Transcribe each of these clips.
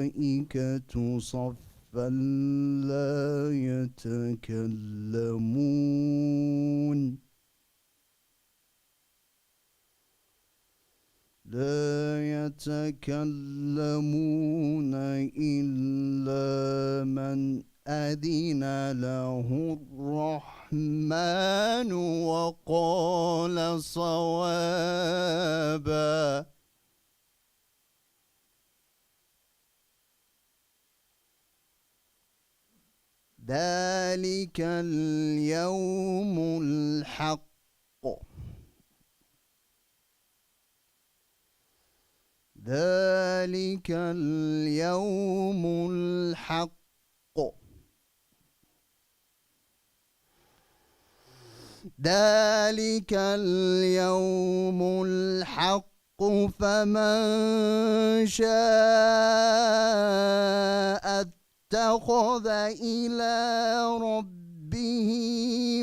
الملائكة صفا لا يتكلمون إلا من أذن له الرحمن وقال صوابا. ذلك اليوم الحق. ذلك اليوم الحق. ذلك اليوم الحق فمن شاء اتخذ إلى ربه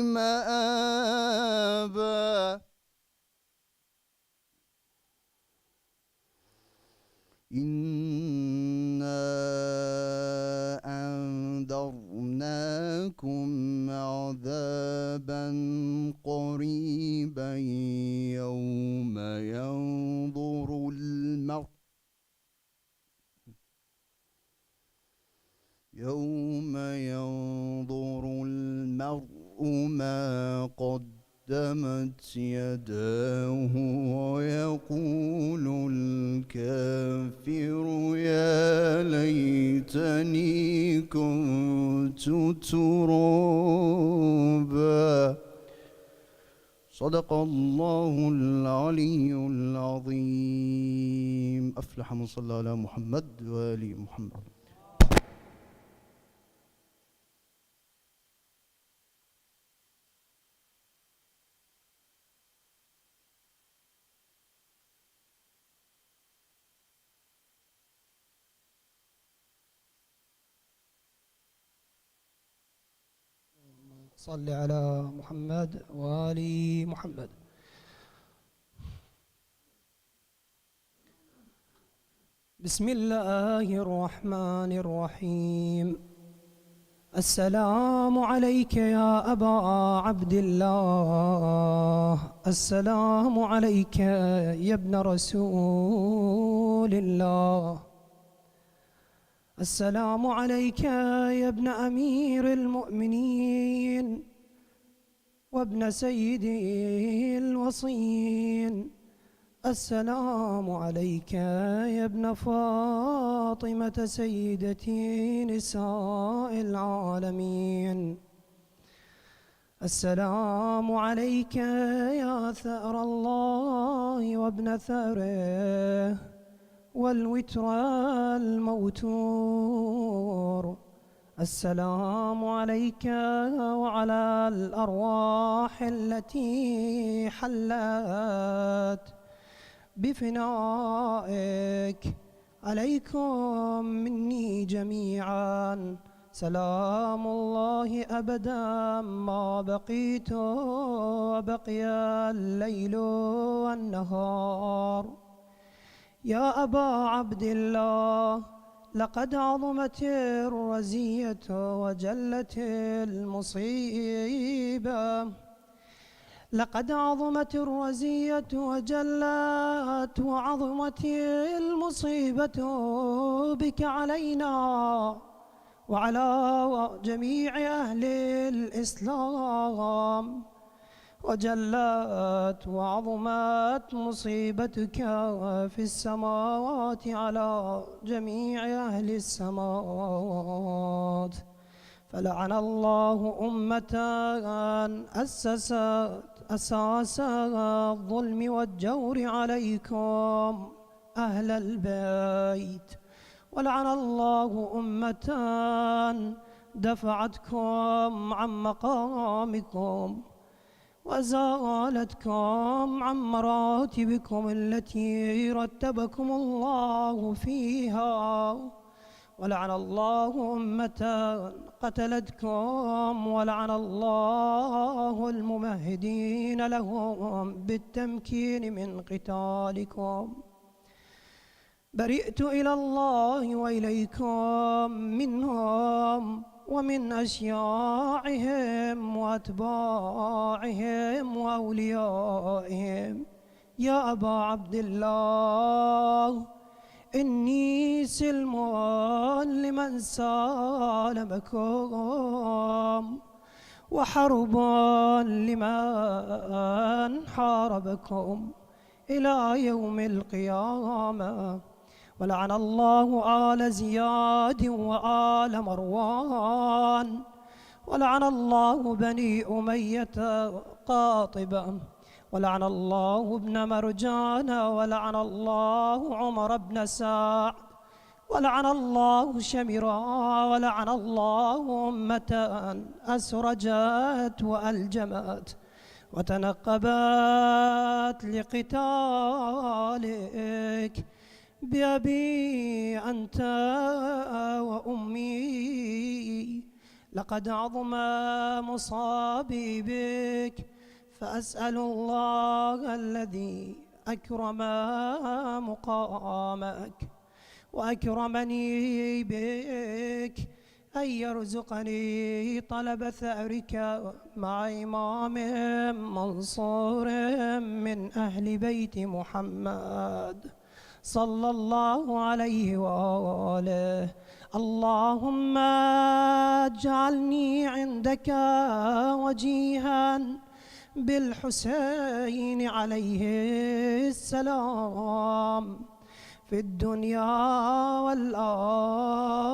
مآبا. إنا أنذرناكم عذابا قريبا يوم ينظر المرء ما قدمت يداه ويقول الكافر يا ليتني كنت ترابا. صدق الله العلي العظيم. أفلح من صلى على محمد وآل محمد. صل على محمد وآل محمد. بسم الله الرحمن الرحيم. السلام عليك يا أبا عبد الله. السلام عليك يا ابن رسول الله. السلام عليك يا ابن أمير المؤمنين وابن سيد الوصيين. السلام عليك يا ابن فاطمة سيدة نساء العالمين. السلام عليك يا ثأر الله وابن ثأره والوتر الموتور. السلام عليك وعلى الأرواح التي حلت بفنائك. عليكم مني جميعا سلام الله أبدا ما بقيت وبقي الليل والنهار. يا أبا عبد الله، لقد عظمت الرزية وجلت المصيبة. لقد عظمت الرزية وجلت وعظمت المصيبة بك علينا وعلى جميع أهل الإسلام، وجلت وعظمت مصيبتك في السماوات على جميع أهل السماوات. فلعن الله أمة أسست أساس الظلم والجور عليكم أهل البيت، ولعن الله أمة دفعتكم عن مقامكم وزالتكم عن مراتبكم التي رتبكم الله فيها، ولعن الله أمة قتلتكم، ولعن الله الممهدين لهم بالتمكين من قتالكم. برئت إلى الله وإليكم منهم ومن أشياعهم وأتباعهم وأوليائهم. يا أبا عبد الله، إني سلم لمن سالمكم، وحرب لمن حاربكم إلى يوم القيامة. ولعن الله آل زياد وآل مروان، ولعن الله بني أمية قاطبة، ولعن الله ابن مرجان، ولعن الله عمر بن سعد، ولعن الله شمرا، ولعن الله أمة أسرجت وألجمت وتنقبت لقتالك. بأبي أنت وأمي، لقد عظم مصابي بك، فأسأل الله الذي أكرم مقامك وأكرمني بك أن يرزقني طلب ثأرك مع إمام منصور من أهل بيت محمد صلى الله عليه وآله. اللهم اجعلني عندك وجيها بالحسين عليه السلام في الدنيا والآخرة.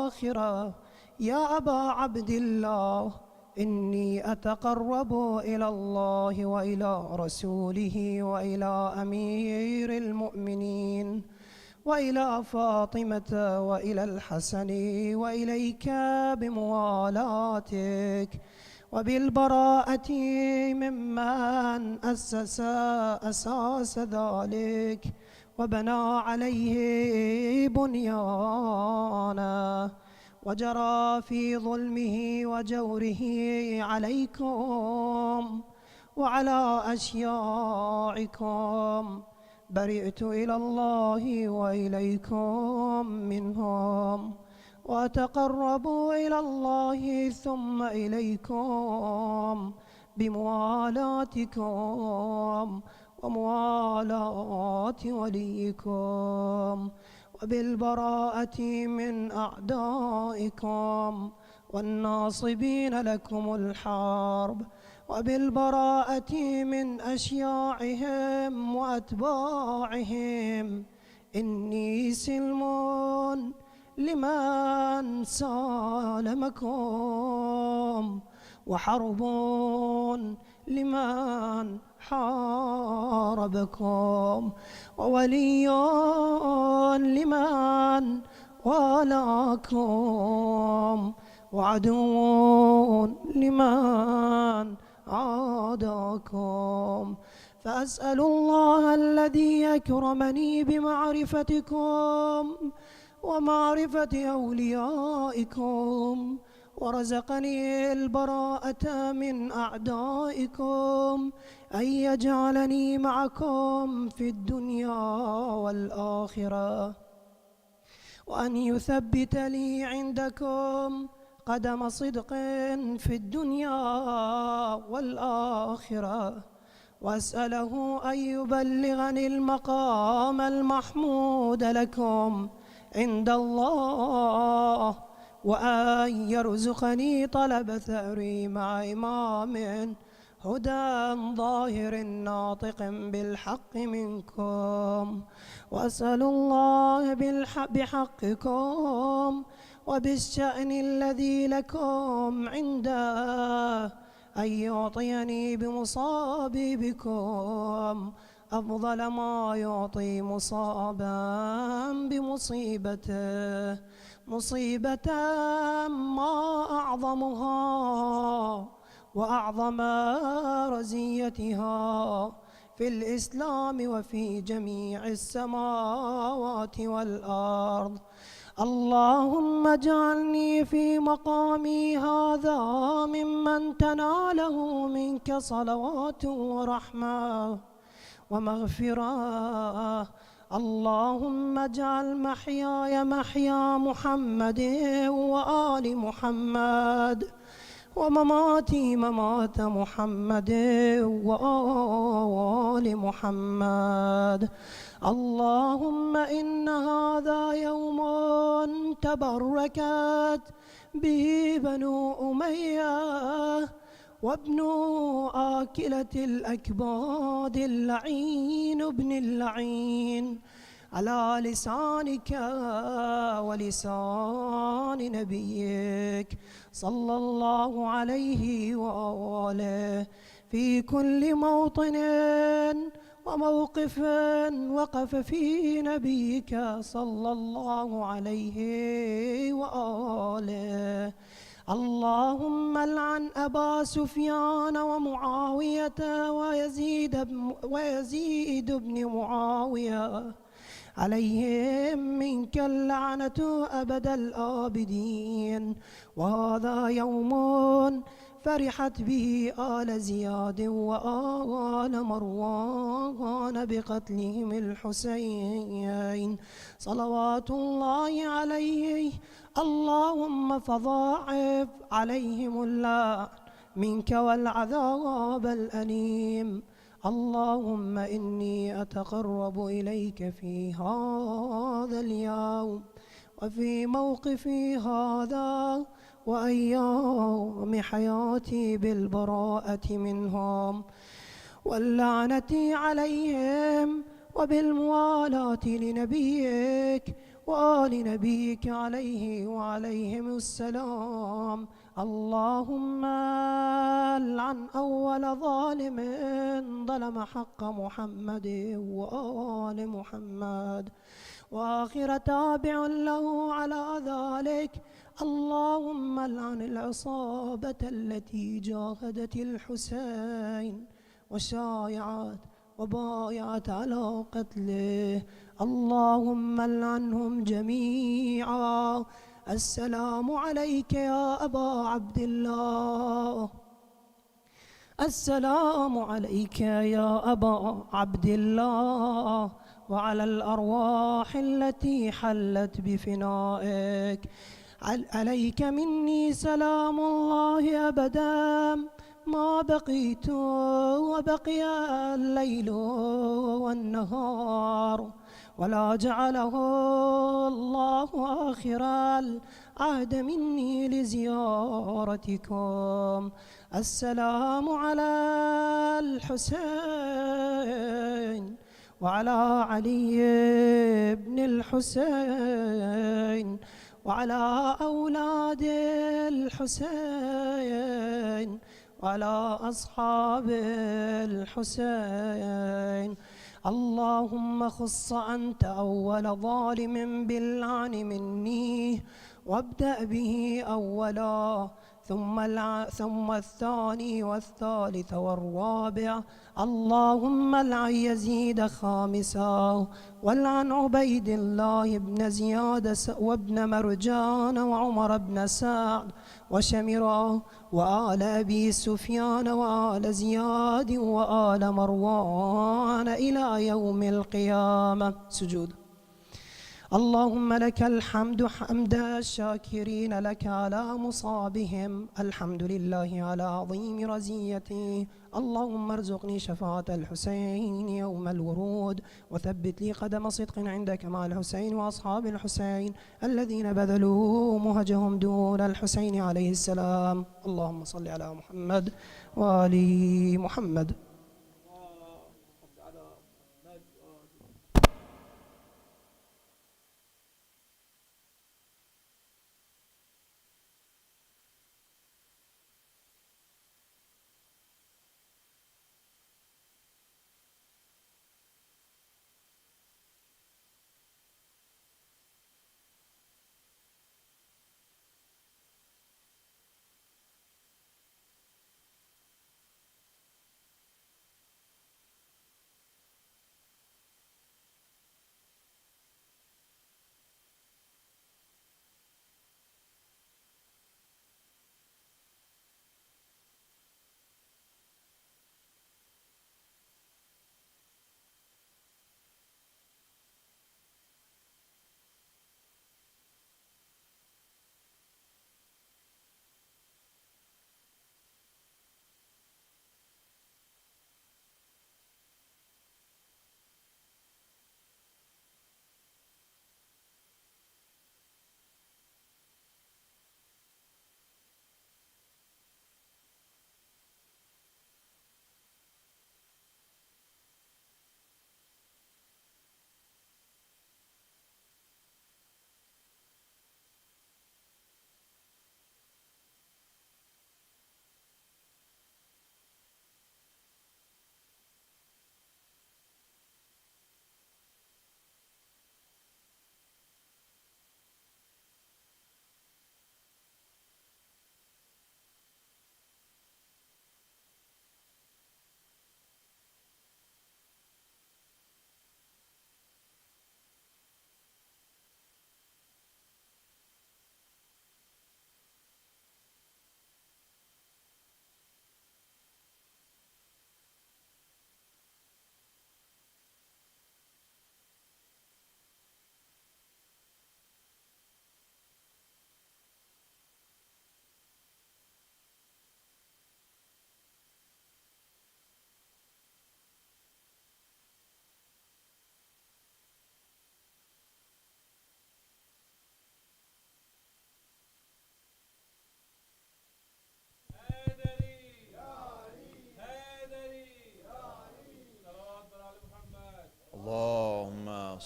يا أبا عبد الله، إني أتقرب إلى الله وإلى رسوله وإلى أمير المؤمنين وإلى فاطمة وإلى الحسن وإليك بموالاتك وبالبراءة ممن أسس أساس ذلك وبنى عليه بنيانا وجرى في ظلمه وجوره عليكم وعلى أشياعكم. برئت إلى الله وإليكم منهم، وأتقرب إلى الله ثم إليكم بموالاتكم وموالاة وليكم وبالبراءة من أعدائكم والناصبين لكم الحرب وبالبراءة من أشياعهم وأتباعهم. إني سلم لمن سالمكم، وحرب لمن حاربكم، وولي لمن والاكم، وعدو لمن عاداكم. فأسأل الله الذي أكرمني بمعرفتكم ومعرفة أوليائكم ورزقني البراءة من أعدائكم أن يجعلني معكم في الدنيا والآخرة، وأن يثبت لي عندكم قدم صدق في الدنيا والآخرة، وأسأله أن يبلغني المقام المحمود لكم عند الله، وأن يرزقني طلب ثأري مع إمام هدى ظاهر ناطق بالحق منكم. وأسأل الله بحقكم وبالشأن الذي لكم عنده أن يعطيني بمصابي بكم أفضل ما يعطي مصابا بمصيبته، مصيبة ما أعظمها وأعظم رزيتها في الإسلام وفي جميع السماوات والأرض. اللهم اجعلني في مقامي هذا ممن تناله منك صلوات ورحمة ومغفرة. اللهم اجعل محياي محيا محمد وآل محمد، ومماتي ممات محمد وآل محمد. اللهم إن هذا يوم تبركت به بنو أمية وابن آكلة الأكباد اللعين ابن اللعين، على لسانك ولسان نبيك صلى الله عليه وآله، في كل موطن وموقف وقف فيه نبيك صلى الله عليه وآله. اللهم العن أبا سفيان ومعاوية ويزيد بن معاوية، عليهم منك اللعنة أبد الآبدين. وهذا يوم فرحت به آل زياد وآل مروان بقتلهم الحسين صلوات الله عليه. اللهم فضاعف عليهم اللعن منك والعذاب الأليم. اللهم إني أتقرب إليك في هذا اليوم وفي موقفي هذا وأيام حياتي بالبراءة منهم واللعنة عليهم وبالموالاة لنبيك وآل نبيك عليه وعليهم السلام. اللهم لعن أول ظالم ظلم حق محمد وآل محمد، وآخر تابع له على ذلك. اللهم لعن العصابة التي جاهدت الحسين وشايعت وبايعت على قتله، اللهم لعنهم جميعا. السلام عليك يا أبا عبد الله، السلام عليك يا أبا عبد الله، وعلى الأرواح التي حلت بفنائك. عليك مني سلام الله أبدا ما بقيت وبقي الليل والنهار، ولا جعله الله آخر العهد مني لزيارتكم. السلام على الحسين وعلى علي بن الحسين وعلى أولاد الحسين وعلى أصحاب الحسين. اللهم خص أنت أول ظالم باللعن مني، وابدأ به أولا ثم الثاني والثالث والرابع. اللهم لعن يزيد خامسا، ولعن عبيد الله بن زياد وابن مرجان وعمر بن سعد وشمرا وآل أبي سفيان وآل زياد وآل مروان إلى يوم القيامة. سجود. اللهم لك الحمد حمد الشاكرين لك على مصابهم، الحمد لله على عظيم رزيته. اللهم ارزقني شفاعة الحسين يوم الورود، وثبت لي قدم صدق عندك مع الحسين وأصحاب الحسين الذين بذلوا مهجهم دون الحسين عليه السلام. اللهم صل على محمد وآل محمد.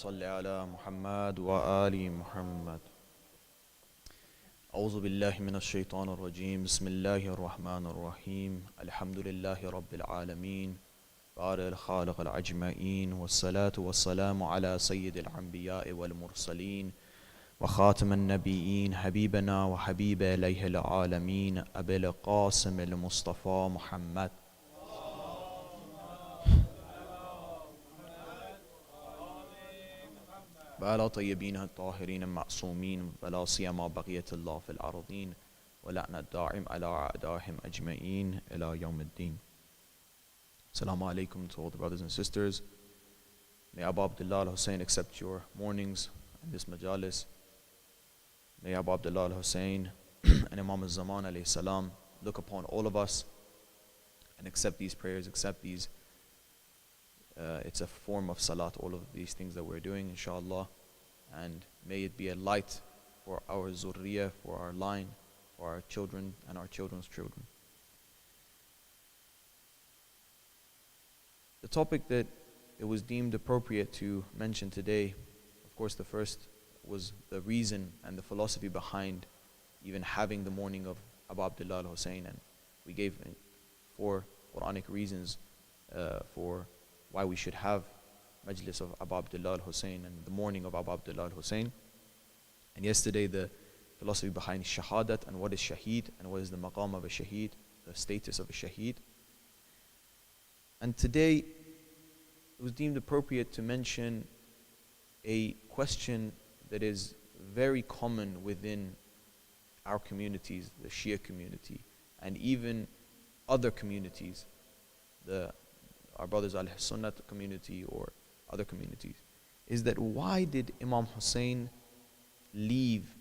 صل على محمد وآل محمد. أعوذ بالله من الشيطان الرجيم. بسم الله الرحمن الرحيم. الحمد لله رب العالمين بارئ الخالق الأجمعين، والصلاة والسلام على سيد الأنبياء والمرسلين وخاتم النبيين، حبيبنا وحبيب إليه العالمين أبي القاسم المصطفى محمد. وعلى طيبين الطاهرين المعصومين، ولا سيما بقية الله في الأرضين، ولعن الدائم على أعدائهم أجمعين إلى يوم الدين. Assalamu alaikum to all the brothers and sisters. May Abu Abdullah al-Hussein accept your mornings in this majalis. May Abu Abdullah al-Hussein and Imam al-Zaman alayhi salam look upon all of us and accept these prayers, accept these. It's a form of salat, all of these things that we're doing, inshallah. And may it be a light for our zurriyah, for our line, for our children and our children's children. The topic that it was deemed appropriate to mention today, of course, the first was the reason and the philosophy behind even having the morning of Abu Abdullah al-Hussein, and we gave 4 Quranic reasons for why we should have Majlis of Abu Abdullah al-Hussein and the morning of Abu Abdullah al-Hussein. And yesterday the philosophy behind Shahadat and what is Shaheed and what is the maqam of a Shaheed, the status of a Shaheed. And today it was deemed appropriate to mention a question that is very common within our communities, the Shia community, and even other communities, our brothers al-Sunnat community or other communities, is that why did Imam Hussein leave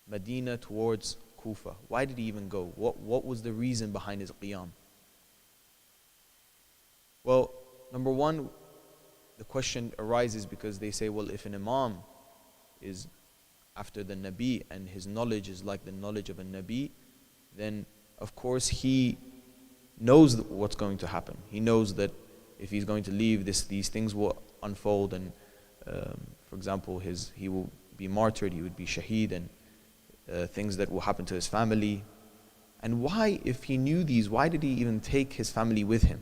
Medina towards Kufa? Why did he even go? What was the reason behind his qiyam? Well, number one, the question arises because they say, well, if an imam is after the Nabi and his knowledge is like the knowledge of a Nabi, then of course he knows what's going to happen. He knows that if he's going to leave, these things will unfold, and for example, he will be martyred, he would be shaheed, and things that will happen to his family. And why, if he knew these, why did he even take his family with him?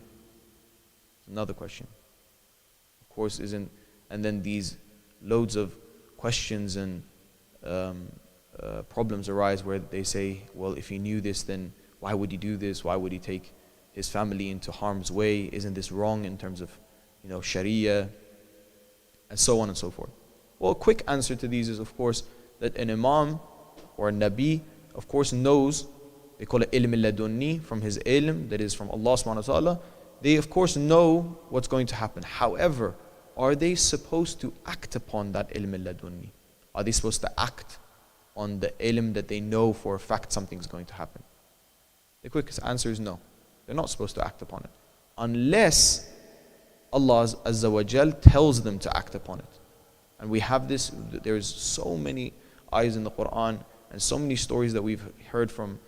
Another question. Of course, and then these loads of questions and problems arise where they say, well, if he knew this, then why would he do this? Why would he take his family into harm's way? Isn't this wrong in terms of, Sharia? And so on and so forth. Well, a quick answer to these is, of course, that an imam or a nabi, of course, knows, they call it ilm al-ladunni, from his ilm, that is from Allah subhanahu wa ta'ala. They, of course, know what's going to happen. However, are they supposed to act upon that ilm al-ladunni? Are they supposed to act on the ilm that they know for a fact something's going to happen? The quickest answer is no. They're not supposed to act upon it. Unless Allah Azza wa Jal tells them to act upon it. And we have this, there's so many ayahs in the Quran and so many stories that we've heard from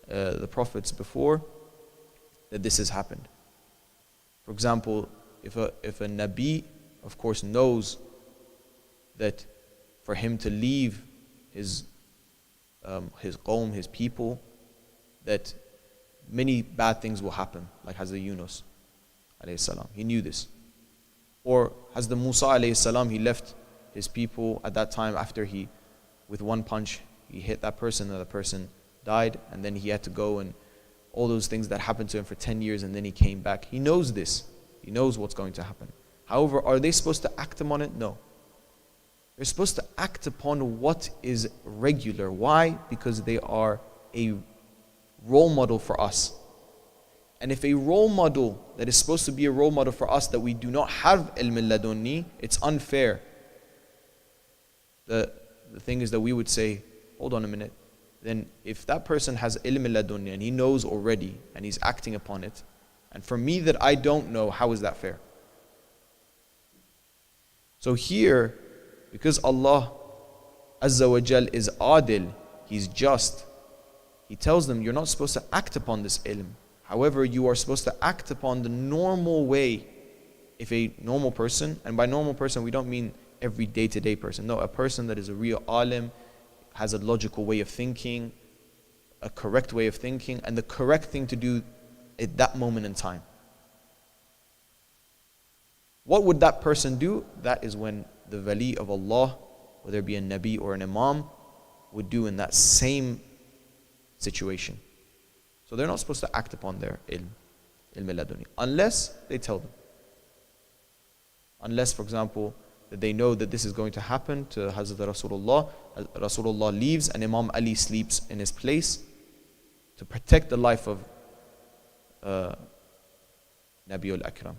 the prophets before that this has happened. For example, if a Nabi, of course, knows that for him to leave his qawm, his people, that many bad things will happen, like Hazrat Yunus alayhi salam. He knew this. Or Hazrat Musa alayhi salam, he left his people at that time after with one punch, he hit that person and the person died, and then he had to go and all those things that happened to him for 10 years, and then he came back. He knows this. He knows what's going to happen. However, are they supposed to act upon it? No. They're supposed to act upon what is regular. Why? Because they are a role model for us. And if a role model that is supposed to be a role model for us that we do not have ilm al-ladunni, it's unfair. The thing is that we would say, hold on a minute, then if that person has ilm al-ladunni and he knows already and he's acting upon it, and for me that I don't know, how is that fair? So here, because Allah Azza wa Jal is adil, He's just, He tells them, you're not supposed to act upon this ilm. However, you are supposed to act upon the normal way if a normal person, and by normal person we don't mean every day-to-day person, no, a person that is a real alim, has a logical way of thinking, a correct way of thinking, and the correct thing to do at that moment in time. What would that person do? That is when the wali of Allah, whether it be a nabi or an imam, would do in that same situation. So they're not supposed to act upon their ilm laduni, unless they tell them. Unless, for example, that they know that this is going to happen to Hazrat Rasulullah. Rasulullah leaves and Imam Ali sleeps in his place to protect the life of Nabiul Akram.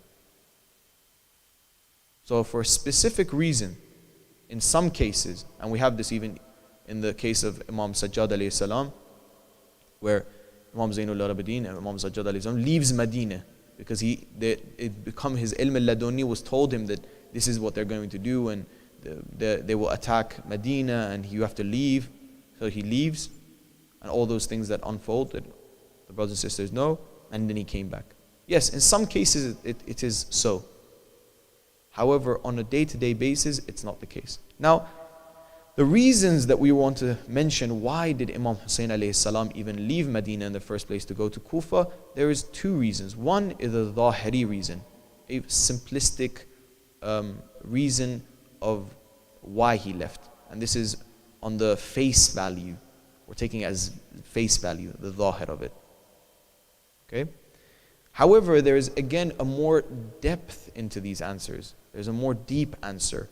So for a specific reason, in some cases, and we have this even in the case of Imam Sajjad alayhi salam, where Imam Zainul Abidin and Imam Sajjad alayhi salam leaves Medina because it become his ilm al-laduni was told him that this is what they're going to do, and they will attack Medina and you have to leave. So he leaves, and all those things that unfold that the brothers and sisters know, and then he came back. Yes, in some cases it is so. However, on a day-to-day basis, it's not the case. Now, the reasons that we want to mention, why did Imam Hussein alayhi salam even leave Medina in the first place to go to Kufa? There is two reasons. One is a zahiri reason, a simplistic reason of why he left. And this is on the face value. We're taking as face value, the zahir of it. Okay? However, there is again a more depth into these answers. There's a more deep answer.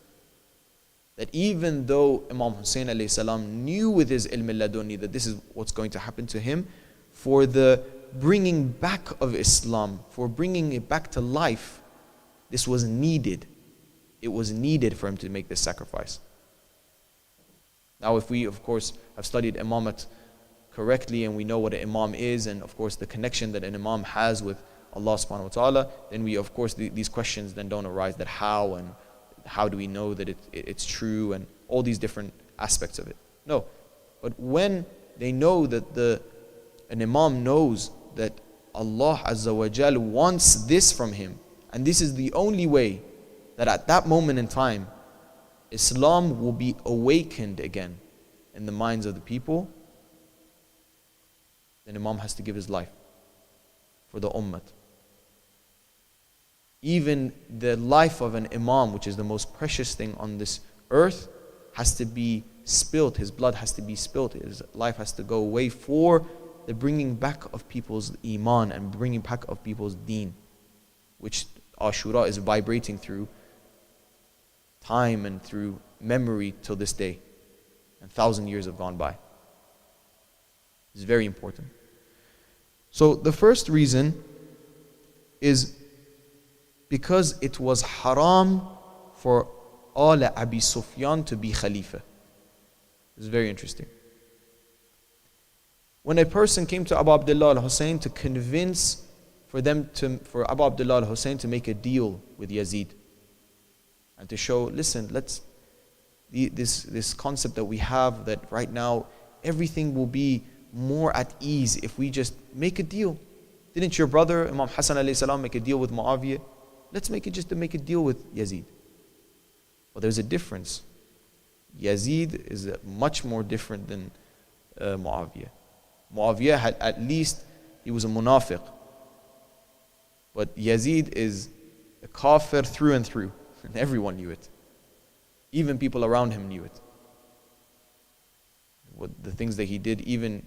That even though Imam Hussein alayhi salam knew with his ilm al-laduni that this is what's going to happen to him, for the bringing back of Islam, for bringing it back to life, this was needed. It was needed for him to make this sacrifice. Now, if we, of course, have studied imamat correctly and we know what an imam is, and of course the connection that an imam has with Allah subhanahu wa ta'ala, then we, of course, these questions then don't arise, that how, and how do we know that it's true, and all these different aspects of it. No. But when they know that an imam knows that Allah Azza wa Jal wants this from him, and this is the only way that at that moment in time Islam will be awakened again in the minds of the people, then Imam has to give his life for the ummah. Even the life of an Imam, which is the most precious thing on this earth, has to be spilt. His blood has to be spilt. His life has to go away for the bringing back of people's iman and bringing back of people's deen, which Ashura is vibrating through time and through memory till this day, and 1,000 years have gone by. It's very important. So the first reason is because it was haram for Ala Abi Sufyan to be Khalifa. It's very interesting. When a person came to Abu Abdullah al-Hussein to convince for Abu Abdullah al-Hussein to make a deal with Yazid, and to show, listen, this concept that we have that right now everything will be more at ease if we just make a deal. Didn't your brother Imam Hassan alayhi salam make a deal with Muawiyah? Let's make it just to make a deal with Yazid. Well, there's a difference. Yazid is much more different than Muawiyah. Muawiyah had, at least he was a munafiq, but Yazid is a kafir through and through, and everyone knew it. Even people around him knew it. What the things that he did, even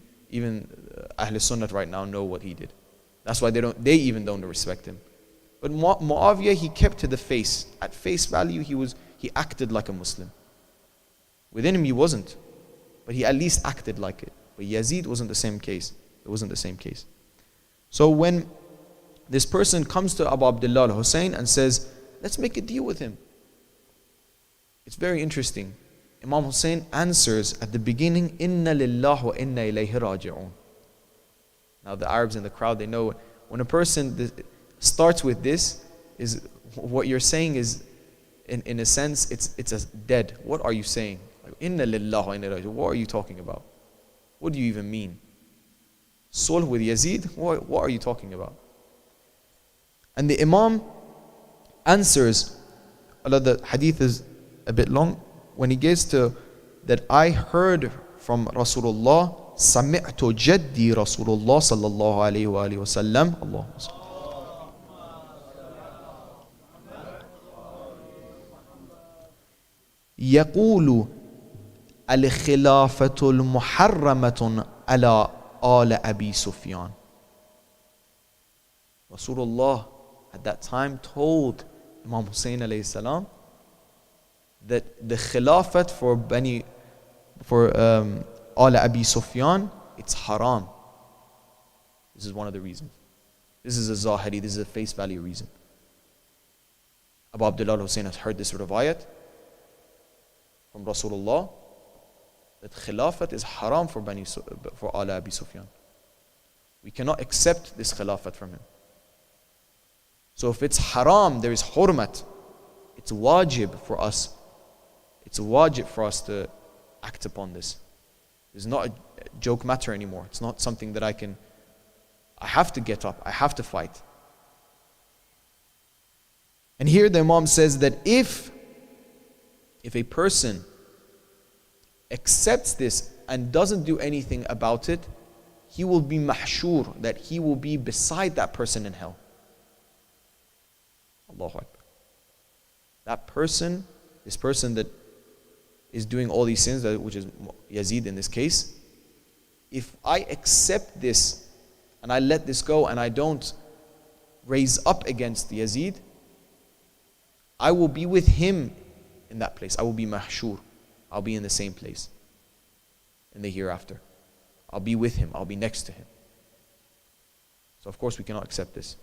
Ahl Sunnah right now know what he did. That's why they even don't respect him. But Muawiyah, he kept to the face. At face value, he acted like a Muslim. Within him, he wasn't, but he at least acted like it. But Yazid wasn't the same case. It wasn't the same case. So when this person comes to Abu Abdullah al-Hussein and says, let's make a deal with him, it's very interesting. Imam Hussein answers at the beginning, Inna lillah wa inna ilayhi raji'un. Now the Arabs in the crowd, they know when a person starts with this, is what you're saying is, in a sense, it's a dead. What are you saying? Like, Inna lillah wa inna ilayhi raji'un. What are you talking about? What do you even mean? Sulh with Yazid? What are you talking about? And the Imam, answers, although the hadith is a bit long, when he gets to that I heard from Rasulullah, سمعت جدي رسول الله صلى الله عليه وآله وسلم اللهم صل يقول الخلافة المحرمة على آل أبي سفيان. Rasulullah at that time told Imam Hussein alayhi salam that the khilafat for Al Abi Sufyan, it's haram. This is one of the reasons. This is a zahiri, this is a face value reason. Abu Abdullah Hussein has heard this riwayat from Rasulullah that khilafat is haram for Al Abi Sufyan. We cannot accept this khilafat from him. So if it's haram, there is hurmat. It's wajib for us. It's wajib for us to act upon this. It's not a joke matter anymore. It's not something that I have to get up, I have to fight. And here the Imam says that if a person accepts this and doesn't do anything about it, he will be mahshur, that he will be beside that person in hell. Allahu Akbar. That person, this person that is doing all these sins, which is Yazid in this case, if I accept this and I let this go and I don't raise up against Yazid, I will be with him in that place. I will be mahshur. I'll be in the same place in the hereafter. I'll be with him. I'll be next to him. So of course we cannot accept this.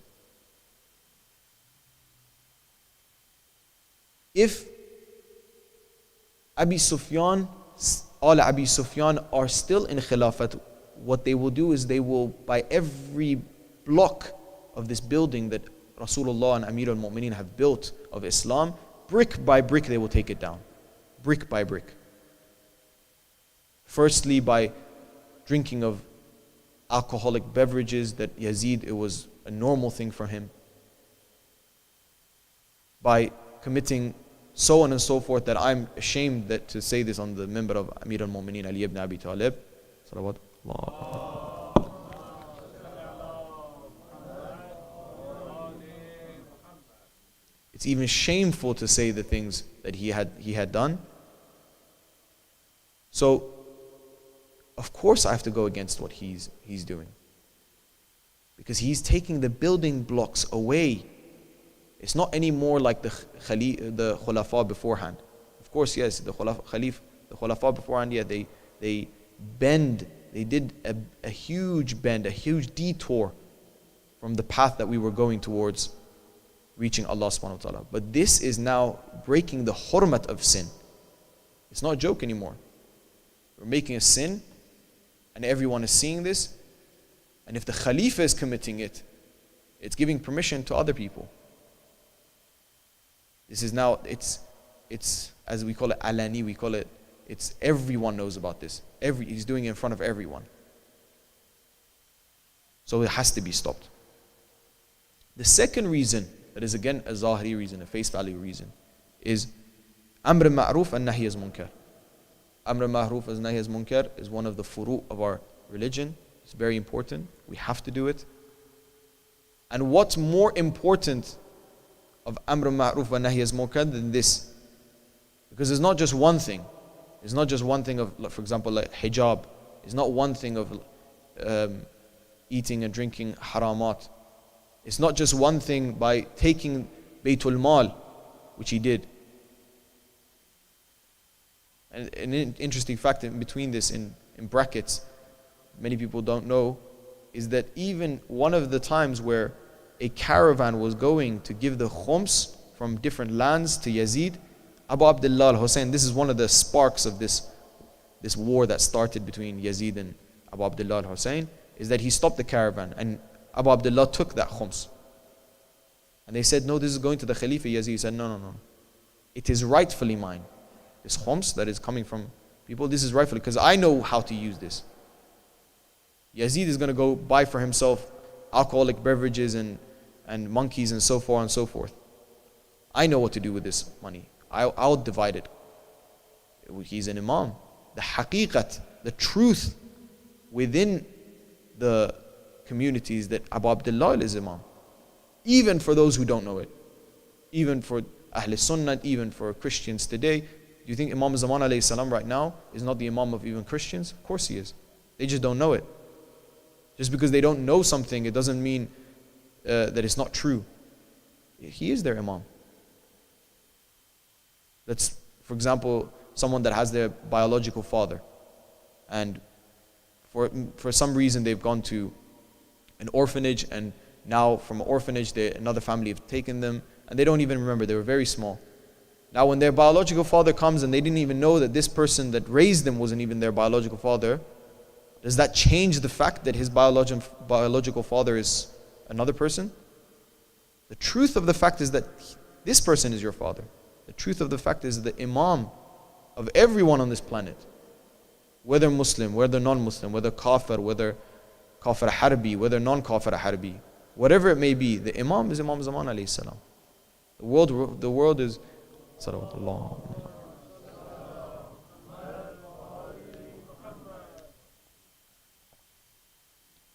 If Abi Sufyan, all Abi Sufyan are still in Khilafat, what they will do is they will, by every block of this building that Rasulullah and Amir al-Mu'mineen have built of Islam, brick by brick they will take it down. Brick by brick. Firstly, by drinking of alcoholic beverages that Yazid, it was a normal thing for him. By committing so on and so forth, that I'm ashamed that to say this on the member of Amir al-Mu'mineen Ali ibn Abi Talib. Salawat Allah. It's even shameful to say the things that he had done. So, of course I have to go against what he's doing. Because he's taking the building blocks away. It's not anymore like the Khulafa beforehand. Of course, yes, the Khulafa beforehand, yeah, they did a huge bend, a huge detour from the path that we were going towards reaching Allah subhanahu wa ta'ala. But this is now breaking the hurmat of sin. It's not a joke anymore. We're making a sin and everyone is seeing this. And if the Khalifa is committing it, it's giving permission to other people. This is now, it's as we call it alani, we call it, it's everyone knows about this. He's doing it in front of everyone. So it has to be stopped. The second reason, that is again a zahiri reason, a face value reason, is Amr ma'ruf and Nahi az munkar. Amr ma'ruf and Nahi az munkar is one of the furu' of our religion. It's very important. We have to do it. And what's more important of Amr ma'ruf wa Nahi az munkar than this? Because it's not just one thing. It's not just one thing of, for example, like hijab. It's not one thing of eating and drinking haramat. It's not just one thing by taking Baytul Mal, which he did. And an interesting fact in between this, in brackets, many people don't know, is that even one of the times where a caravan was going to give the khums from different lands to Yazid, Abu Abdullah al-Hussein, this is one of the sparks of this war that started between Yazid and Abu Abdullah al-Hussein, is that he stopped the caravan and Abu Abdullah took that khums. And they said, no, this is going to the Khalifa. Yazid said, no. It is rightfully mine. This khums that is coming from people, this is rightfully, because I know how to use this. Yazid is going to go buy for himself alcoholic beverages and monkeys and so forth and so forth. I know what to do with this money. I'll divide it. He's an imam. The haqiqat, the truth within the communities that Abu Abdullah is imam. Even for those who don't know it. Even for Ahl Sunnah, even for Christians today. Do you think Imam Zaman alayhi salam right now is not the imam of even Christians? Of course he is. They just don't know it. Just because they don't know something, it doesn't mean that it's not true. He is their imam. That's, for example, someone that has their biological father, and for some reason they've gone to an orphanage, and now from an orphanage another family have taken them, and they don't even remember, they were very small. Now when their biological father comes and they didn't even know that this person that raised them wasn't even their biological father, does that change the fact that his biological father is another person? The truth of the fact is that this person is your father. The truth of the fact is the imam of everyone on this planet, whether Muslim, whether non-Muslim, whether kafir, whether kafir harbi, whether non-kafir harbi, whatever it may be, the imam is Imam Zaman alayhi salam. The world is salawatullah.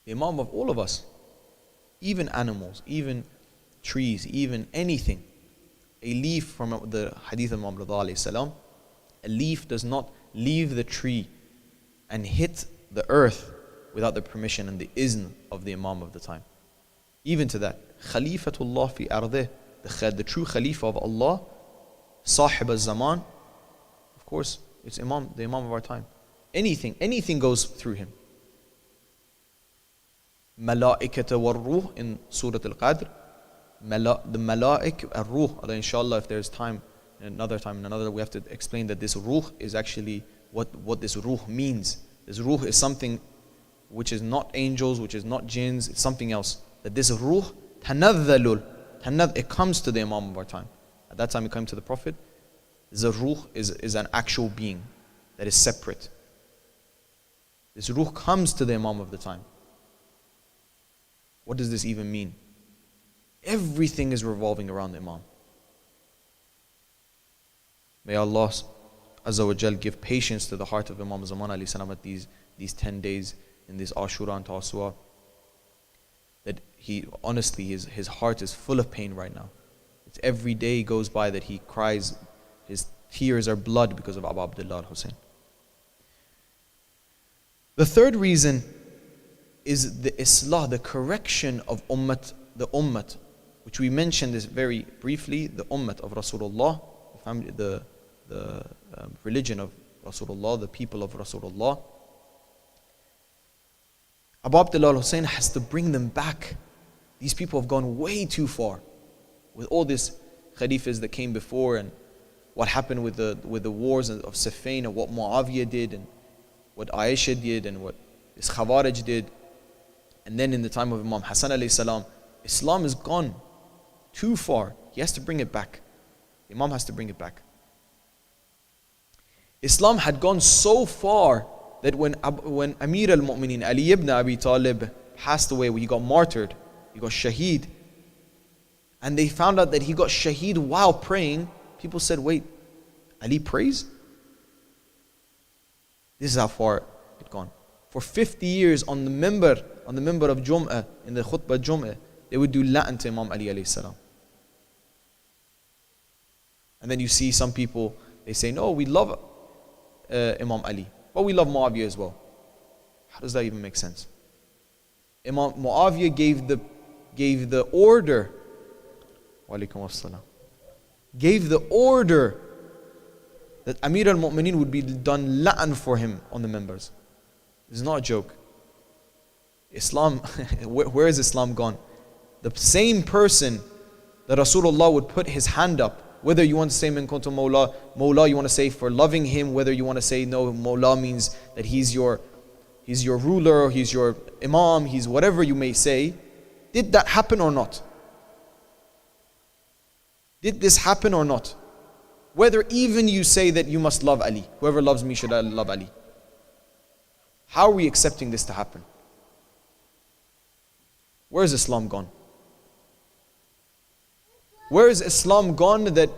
The imam of all of us, even animals, even trees, even anything. A leaf, from the hadith of Imam Rida alayhi salam, a leaf does not leave the tree and hit the earth without the permission and the izn of the imam of the time. Even to that, Khalifatullah fi ardih, the true Khalifa of Allah, Sahib al-Zaman, of course, it's the imam of our time. Anything goes through him. Malaikata wa ruh in Surah Al-Qadr, the malaik, al-ruh, although inshallah if there's time, another we have to explain that this ruh is actually what this ruh means. This ruh is something which is not angels, which is not jinns, it's something else. That this ruh, it comes to the imam of our time. At that time it came to the Prophet. The ruh is an actual being that is separate. This ruh comes to the imam of the time. What does this even mean? Everything is revolving around the imam. May Allah Azza wa Jal give patience to the heart of Imam Zaman alayhi salam at these 10 days in this Ashura and Tasu'a. That he, honestly, his heart is full of pain right now. It's every day goes by that he cries, his tears are blood because of Abu Abdullah al-Hussein. The third reason is the islah, the correction of the ummah, which we mentioned this very briefly, the ummah of Rasulullah, the religion of Rasulullah, the people of Rasulullah. Abu Abdullah al-Hussein has to bring them back. These people have gone way too far with all these khalifas that came before, and what happened with the wars of Siffin, and what Muawiyah did, and what Aisha did, and what this Khawarij did. And then in the time of Imam Hassan alayhi salam, Islam has gone too far. He has to bring it back. The Imam has to bring it back. Islam had gone so far that when Amir al-Mu'mineen Ali ibn Abi Talib passed away, he got martyred, he got shaheed, and they found out that he got shaheed while praying, people said, wait, Ali prays? This is how far it had gone. For 50 years on the minbar of Jum'ah, in the khutbah Jum'ah, they would do la'an to Imam Ali alayhi salam. And then you see some people, they say, no, we love Imam Ali, but we love Muawiyah as well. How does that even make sense? Imam Muawiyah gave the order, walaikum assalam, gave the order that Amir al-Mu'mineen would be done la'an for him on the members. This is not a joke. Islam, where is Islam gone? The same person that Rasulullah would put his hand up, whether you want to say min kuntum mawla, mawla you want to say for loving him, whether you want to say no, mawla means that he's your ruler, he's your imam, he's whatever you may say. Did that happen or not? Did this happen or not? Whether even you say that you must love Ali, whoever loves me should love Ali. How are we accepting this to happen? Where is Islam gone? Where is Islam gone that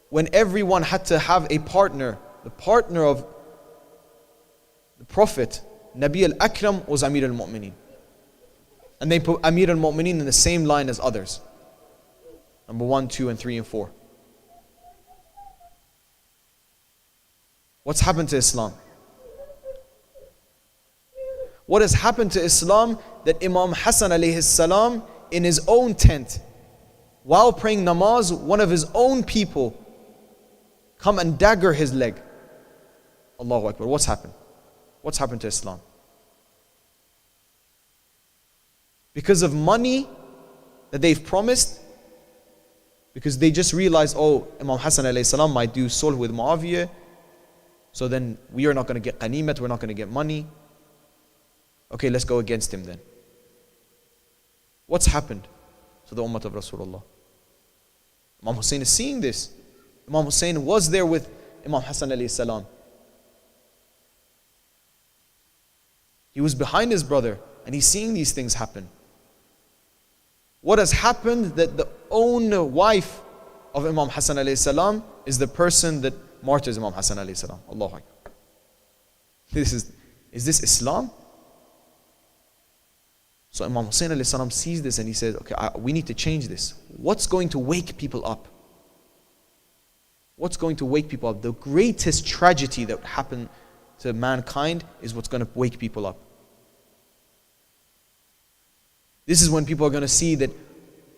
when everyone had to have a partner, the partner of the Prophet, Nabi al-Akram, was Amir al-Mu'mineen. And they put Amir al-Mu'mineen in the same line as others. Number 1, 2, and 3, and 4. What's happened to Islam? What has happened to Islam that Imam Hassan alayhi salam, in his own tent, while praying namaz, one of his own people come and dagger his leg. Allahu Akbar. What's happened? What's happened to Islam? Because of money that they've promised, because they just realized, oh, Imam Hassan alayhi salam might do sulh with Muawiyah, so then we are not going to get qanimat, we're not going to get money. Okay, let's go against him then. What's happened to the ummah of Rasulullah? Imam Hussein is seeing this. Imam Hussein was there with Imam Hassan alayhi salam. He was behind his brother and he's seeing these things happen. What has happened that the own wife of Imam Hassan alayhi salam is the person that martyrs Imam Hassan alayhi salam. Allahu Akbar. Is this Islam? So Imam Hussein alayhi salam sees this and he says, okay, we need to change this. What's going to wake people up? What's going to wake people up? The greatest tragedy that happened to mankind is what's going to wake people up. This is when people are going to see that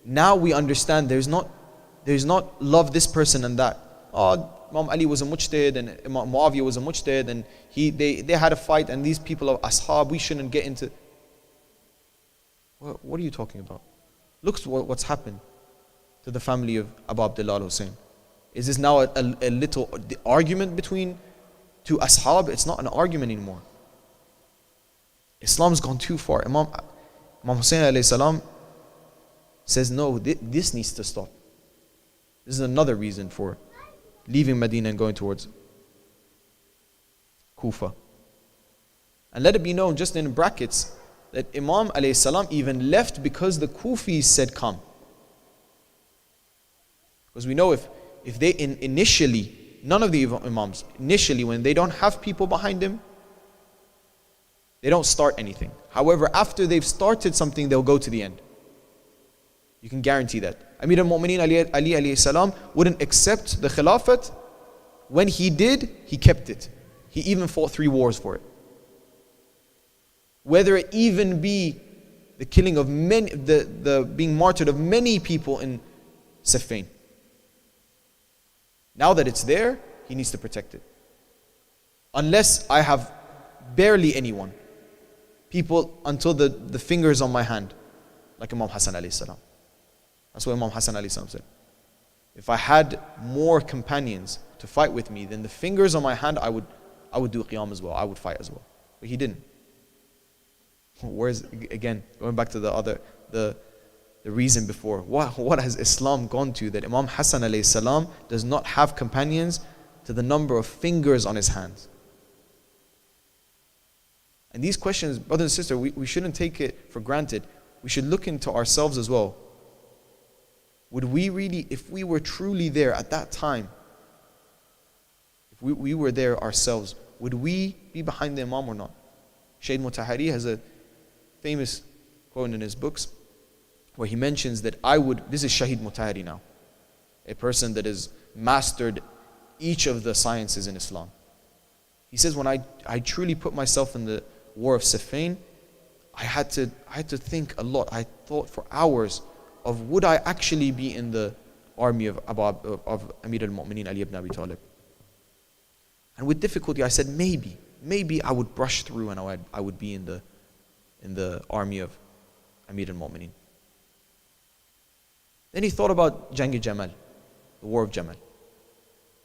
now we understand there's not love this person and that. Oh, Imam Ali was a mujtahid and Imam Muawiyah was a mujtahid and they had a fight and these people are ashab, we shouldn't get into. What are you talking about? Look what's happened to the family of Abu Abdullah al-Hussein. Is this now a little argument between two ashab? It's not an argument anymore. Islam's gone too far. Imam Hussein alayhi salam says, no, this needs to stop. This is another reason for leaving Medina and going towards Kufa. And let it be known, just in brackets, that Imam alayhi salam even left because the Kufis said come. Because we know if they initially, none of the Imams, initially when they don't have people behind them, they don't start anything. However, after they've started something, they'll go to the end. You can guarantee that. Amir al-Mu'mineen Ali alayhi salam wouldn't accept the Khilafat. When he did, he kept it. He even fought 3 wars for it. Whether it even be the killing of many, the being martyred of many people in Siffin. Now that it's there, he needs to protect it. Unless I have barely anyone. People until the fingers on my hand. Like Imam Hassan alayhi salam. That's what Imam Hassan alayhi salam said. If I had more companions to fight with me, then the fingers on my hand, I would do qiyam as well. I would fight as well. But he didn't. Where's, again, going back to the reason before, what has Islam gone to that Imam Hassan alayhi salam does not have companions to the number of fingers on his hands? And these questions, brothers and sisters, we shouldn't take it for granted. We should look into ourselves as well. Would we really, if we were truly there at that time, if we were there ourselves, would we be behind the Imam or not? Shaykh Mutahari has a famous quote in his books where he mentions that this is Shaheed Mutahari now, a person that has mastered each of the sciences in Islam. He says, when I truly put myself in the war of Siffin, I had to think a lot. I thought for hours of would I actually be in the army of Amir al-Mu'mineen Ali ibn Abi Talib. And with difficulty I said maybe I would brush through and I would be in the army of Amir al-Mu'mineen. Then he thought about Jang Jamal, the war of Jamal.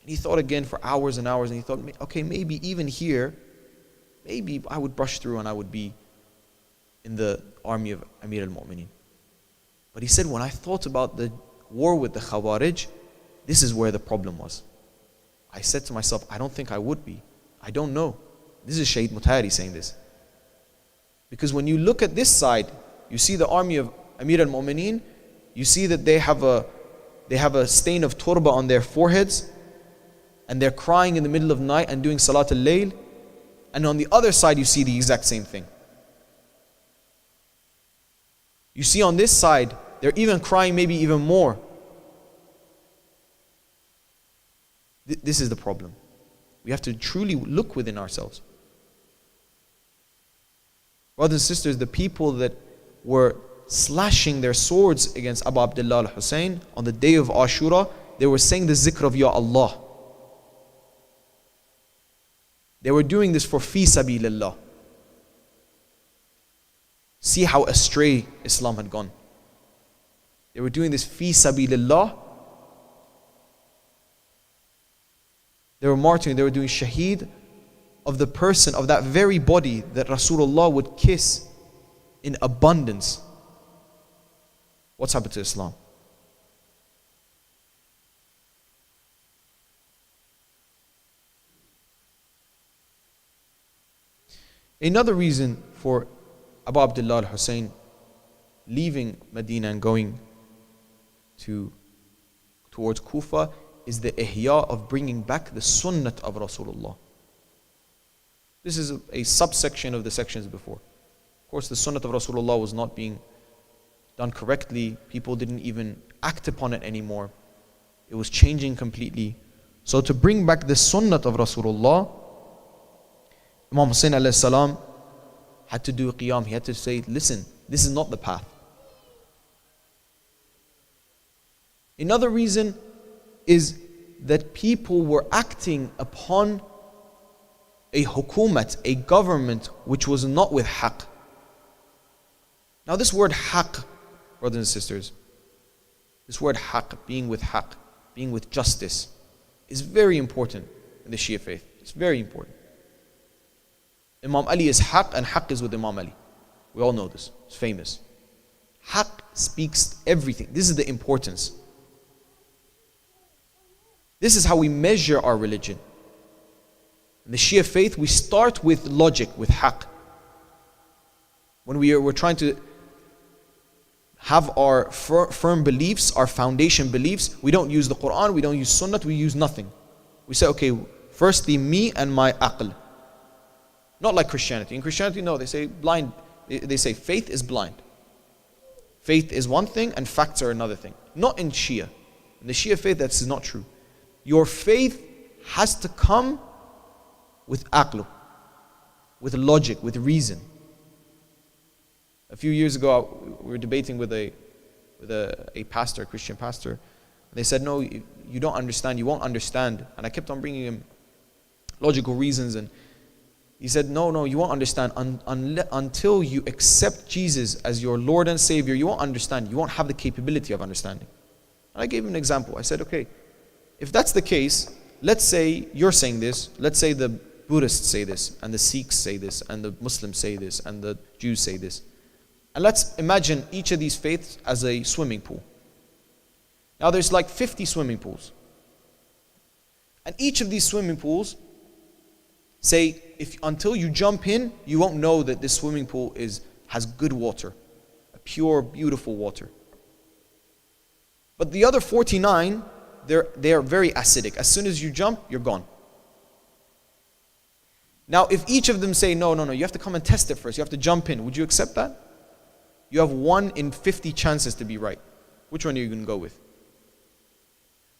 And he thought again for hours and hours and he thought, okay, maybe even here, maybe I would brush through and I would be in the army of Amir al-Mu'mineen. But he said, when I thought about the war with the Khawarij, this is where the problem was. I said to myself, I don't think I would be. I don't know. This is Shaykh Mutahari saying this. Because when you look at this side, you see the army of Amir al-Mu'mineen, you see that they have a stain of turba on their foreheads, and they're crying in the middle of night and doing Salat al-Layl. And on the other side, you see the exact same thing. You see on this side, they're even crying maybe even more. This is the problem. We have to truly look within ourselves. Brothers and sisters, the people that were slashing their swords against Abu Abdullah al-Hussein on the day of Ashura, they were saying the zikr of Ya Allah. They were doing this for fi sabilillah. See how astray Islam had gone. They were doing this fi sabilillah. They were martyring, they were doing shaheed of the person, of that very body that Rasulullah would kiss in abundance. What's happened to Islam? Another reason for Abu Abdullah al-Hussein leaving Medina and going towards Kufa is the ihya of bringing back the sunnat of Rasulullah. This is a subsection of the sections before. Of course, the sunnat of Rasulullah was not being done correctly. People didn't even act upon it anymore. It was changing completely. So to bring back the sunnat of Rasulullah, Imam Hussein alayhi salam had to do qiyam. He had to say, listen, this is not the path. Another reason is that people were acting upon a hukumat, a government which was not with haqq. Now this word haqq, brothers and sisters, this word haqq, being with justice, is very important in the Shia faith. It's very important. Imam Ali is haqq, and haqq is with Imam Ali. We all know this. It's famous. Haqq speaks everything. This is the importance. This is how we measure our religion. In the Shia faith, we start with logic, with haqq. When we're trying to have our firm beliefs, our foundation beliefs, we don't use the Quran, we don't use Sunnah, we use nothing. We say, okay, firstly me and my aql. Not like Christianity. In Christianity, no, they say blind. They say faith is blind. Faith is one thing and facts are another thing. Not in Shia. In the Shia faith, that's not true. Your faith has to come with aql, with logic, with reason. A few years ago, we were debating with a pastor, a Christian pastor. They said, no, you don't understand, you won't understand. And I kept on bringing him logical reasons, and he said, no, you won't understand. Until you accept Jesus as your Lord and Savior, you won't understand. You won't have the capability of understanding. And I gave him an example. I said, okay, if that's the case, let's say you're saying this, let's say the Buddhists say this, and the Sikhs say this, and the Muslims say this, and the Jews say this. And let's imagine each of these faiths as a swimming pool. Now there's like 50 swimming pools. And each of these swimming pools say, until you jump in, you won't know that this swimming pool has good water, a pure, beautiful water. But the other 49, they are very acidic. As soon as you jump, you're gone. Now, if each of them say, no, you have to come and test it first, you have to jump in, would you accept that? You have 1 in 50 chances to be right. Which one are you going to go with?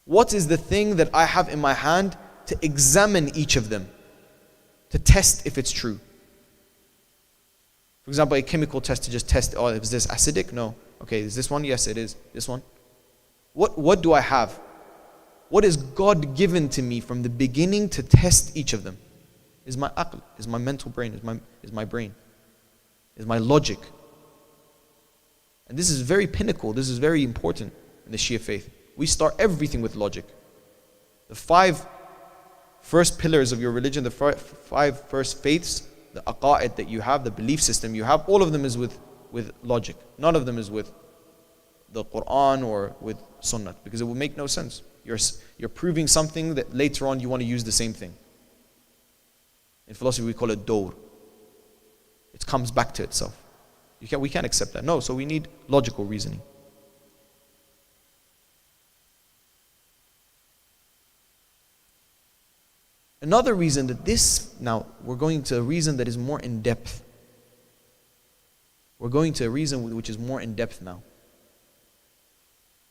What is the thing that I have in my hand to examine each of them, to test if it's true? For example, a chemical test to just test, is this acidic? No. Okay, is this one? Yes, it is. This one? What do I have? What is God given to me from the beginning to test each of them? Is my aql, is my mental brain, is my brain, is my logic. And this is very pinnacle, this is very important in the Shia faith. We start everything with logic. The 5 first pillars of your religion, the 5 first faiths, the aqa'id that you have, the belief system you have, all of them is with logic. None of them is with the Quran or with Sunnah, because it will make no sense. You're proving something that later on you want to use the same thing. In philosophy we call it dawr. It comes back to itself. We can't accept that. No, so we need logical reasoning. Another reason that this, now we're going to a reason that is more in depth. We're going to a reason which is more in depth now.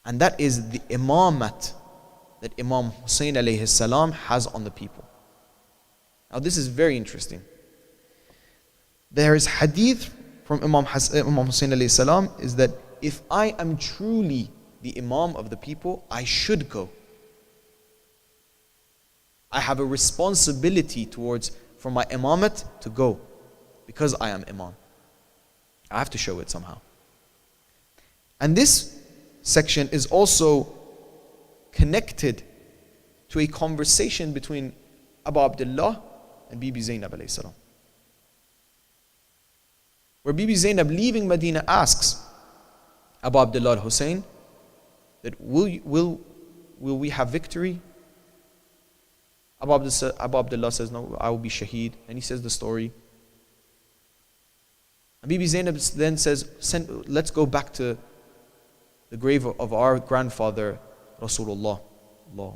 And that is the imamat that Imam Hussein alayhi salam has on the people. Now this is very interesting. There is hadith from Imam Hussein alayhi salam is that if I am truly the imam of the people, I should go. I have a responsibility for my imamat to go because I am imam. I have to show it somehow. And this section is also connected to a conversation between Abu Abdullah and Bibi Zainab alayhi salam. Where Bibi Zainab leaving Medina asks Abu Abdullah al-Hussein that will we have victory? Abu Abdullah says, no, I will be shaheed. And he says the story. And Bibi Zainab then says, let's go back to the grave of our grandfather, Rasulullah. Allah.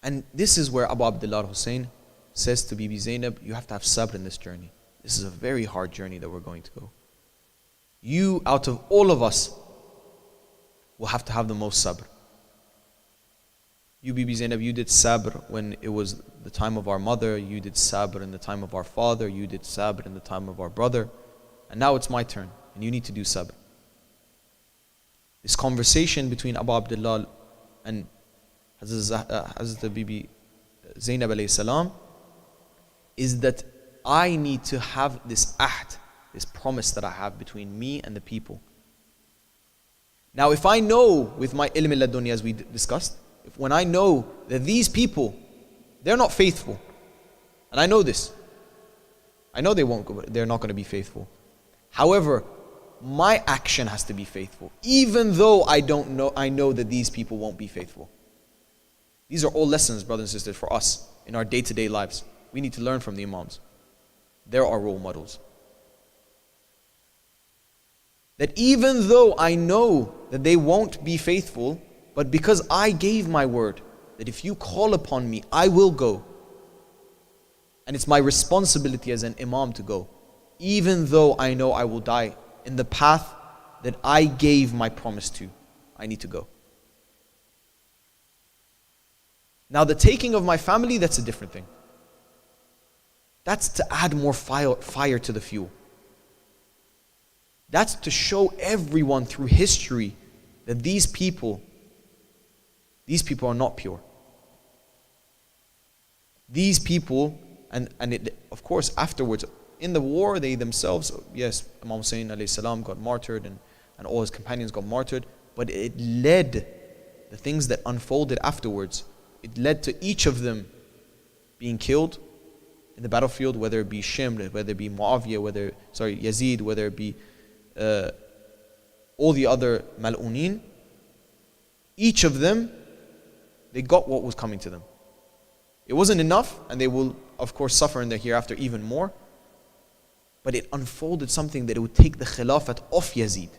And this is where Abu Abdullah Hussein says to Bibi Zainab, you have to have sabr in this journey. This is a very hard journey that we're going to go. You, out of all of us, will have to have the most sabr. You, Bibi Zainab, you did sabr when it was the time of our mother. You did sabr in the time of our father. You did sabr in the time of our brother. And now it's my turn, and you need to do sabr. This conversation between Abu Abdullah and Hazrat Bibi Zainab alayhi salam is that I need to have this ahd, this promise that I have between me and the people. Now if I know with my ilm al-dunya, as we discussed, when I know that these people, they're not faithful, and I know this, I know they're not going to be faithful. However, my action has to be faithful, even though I know that these people won't be faithful. These are all lessons, brothers and sisters, for us in our day-to-day lives. We need to learn from the Imams. They're our role models. That even though I know that they won't be faithful, but because I gave my word that if you call upon me, I will go. And it's my responsibility as an Imam to go. Even though I know I will die in the path that I gave my promise to, I need to go. Now the taking of my family, that's a different thing. That's to add more fire to the fuel. That's to show everyone through history that these people are not pure. These people, and of course afterwards, in the war, they themselves, yes, Imam Hussein alayhi salam got martyred and all his companions got martyred, but it led, the things that unfolded afterwards, it led to each of them being killed in the battlefield, whether it be Shimr, whether it be Muawiyah, Yazid, whether it be all the other mal'uneen. Each of them, they got what was coming to them. It wasn't enough, and they will of course suffer in the hereafter even more, but it unfolded something that it would take the khilafat off Yazid.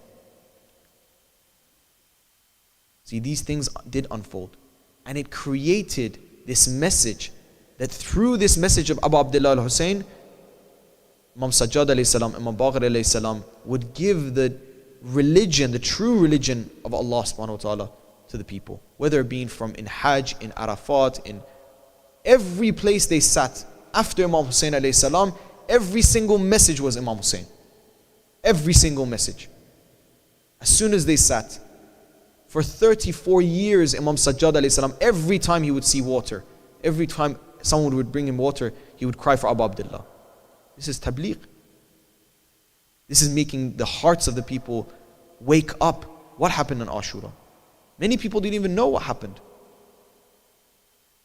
See, these things did unfold, and it created this message that through this message of Abu Abdullah al-Hussein, Imam Sajjad alayhi salam, Imam Baqir alayhi salam would give the religion, the true religion of Allah subhanahu wa ta'ala to the people. Whether it being from in Hajj, in Arafat, in every place they sat after Imam Hussein alayhi salam, every single message was Imam Hussein. Every single message. As soon as they sat, for 34 years, Imam Sajjad alayhi salam, every time he would see water, every time someone would bring him water, he would cry for Abu Abdullah. This is tabligh. This is making the hearts of the people wake up. What happened on Ashura? Many people didn't even know what happened.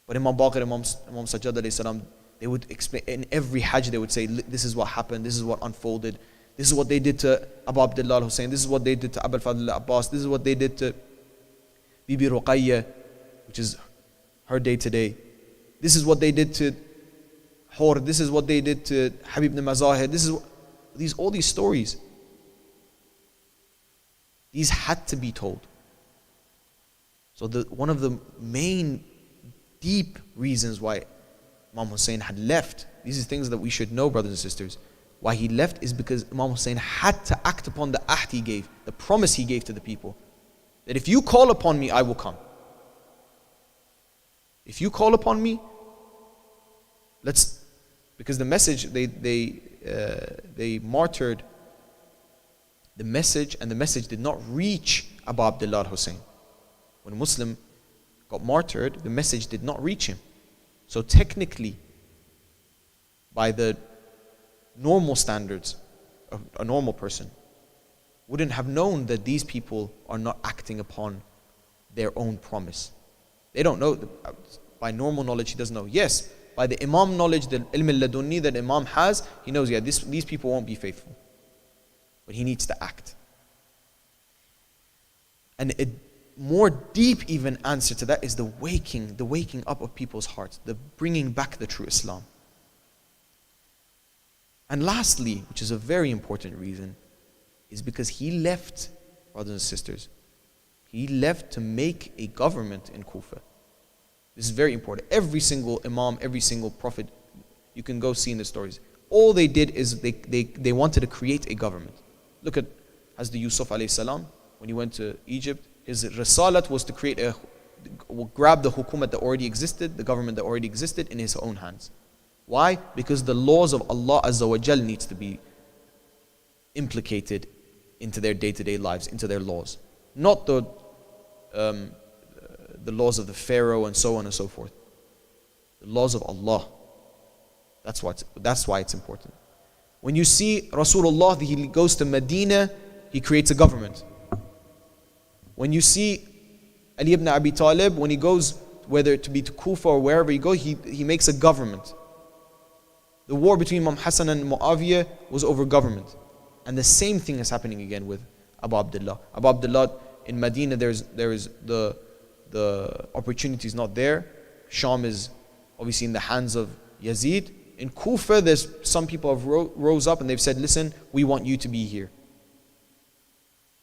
But Imam Baqir, Imam Sajjad alayhi salam, they would explain, in every Hajj they would say, this is what happened, this is what unfolded, this is what they did to Abu Abdullah al-Hussein, this is what they did to Abu al-Fadl al-Abbas, this is what they did to Bibi Ruqayyah, which is her day today. This is what they did to Hur, this is what they did to Habib ibn Mazahir, all these stories. These had to be told. So one of the main deep reasons why Imam Hussein had left, these are things that we should know, brothers and sisters, why he left is because Imam Hussein had to act upon the ahd he gave, the promise he gave to the people, that if you call upon me, I will come. If you call upon me, because the message, they martyred the message, and the message did not reach Abu Abdullah al-Hussein. When a Muslim got martyred, the message did not reach him. So technically, by the normal standards, a normal person wouldn't have known that these people are not acting upon their own promise. They don't know. By normal knowledge, he doesn't know. Yes, by the Imam knowledge, the ilm al-ladunni that Imam has, he knows, yeah, these people won't be faithful. But he needs to act. And a more deep even answer to that is the waking up of people's hearts, the bringing back the true Islam. And lastly, which is a very important reason, is because he left, brothers and sisters, he left to make a government in Kufa. This is very important. Every single Imam, every single Prophet, you can go see in the stories. All they did is they wanted to create a government. Look at Hazrat Yusuf alayhi salam, when he went to Egypt, his risalat was to grab the hukumat that already existed, the government that already existed, in his own hands. Why? Because the laws of Allah Azza wa Jal needs to be implicated into their day-to-day lives, into their laws. Not the laws of the Pharaoh and so on and so forth. The laws of Allah. That's why it's important. When you see Rasulullah, he goes to Medina, he creates a government. When you see Ali ibn Abi Talib, when he goes, whether to be to Kufa or wherever he goes, he makes a government. The war between Imam Hassan and Muawiyah was over government. And the same thing is happening again with Abu Abdullah. Abu Abdullah, in Medina, there is the opportunity is not there. Sham is obviously in the hands of Yazid. In Kufa, there's some people have rose up and they've said, listen, we want you to be here.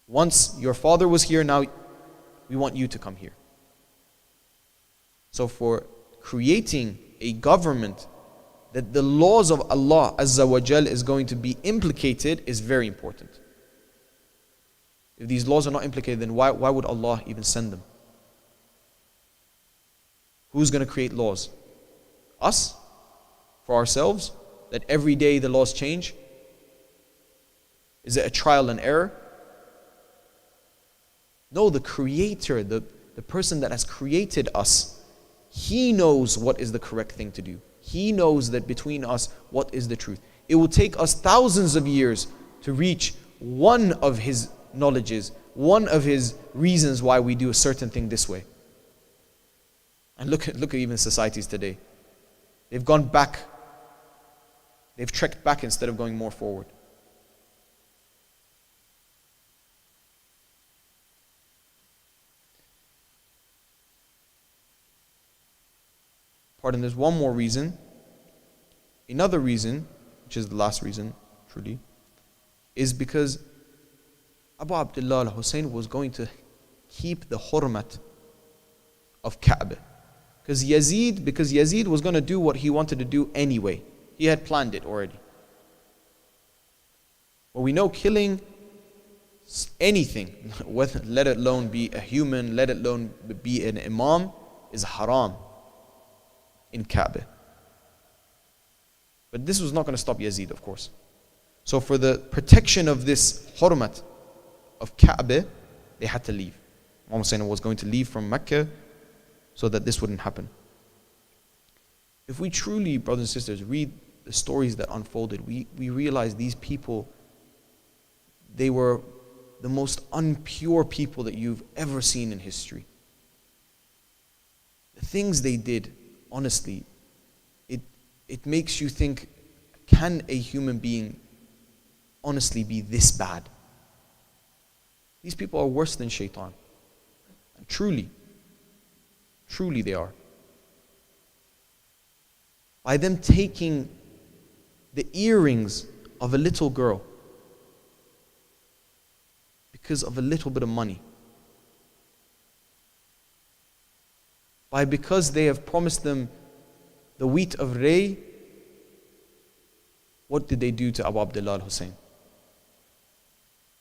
Once your father was here, now we want you to come here. So for creating a government that the laws of Allah Azza wa Jal is going to be implicated is very important. If these laws are not implicated, then why would Allah even send them? Who's going to create laws? Us? For ourselves? That every day the laws change? Is it a trial and error? No, the Creator, the person that has created us, He knows what is the correct thing to do. He knows that between us, what is the truth. It will take us thousands of years to reach one of His knowledges, one of His reasons why we do a certain thing this way. And look at even societies today. They've gone back. They've trekked back instead of going more forward. Pardon, there's one more reason. Another reason, which is the last reason, truly, is because Abu Abdullah al-Hussein was going to keep the hurmat of Kaaba. Because Yazid was going to do what he wanted to do anyway. He had planned it already. But we know killing anything, let alone be a human, let alone be an imam, is haram in Kaaba. But this was not going to stop Yazid, of course. So for the protection of this hurmat of Kaaba, they had to leave. Imam Hussein was going to leave from Mecca so that this wouldn't happen. If we truly, brothers and sisters, read the stories that unfolded, we realize these people, they were the most unpure people that you've ever seen in history. The things they did, honestly, it makes you think, can a human being honestly be this bad? These people are worse than shaitan. And truly they are. By them taking the earrings of a little girl, because of a little bit of money. Because they have promised them the wheat of Ray, what did they do to Abu Abdullah al-Hussein?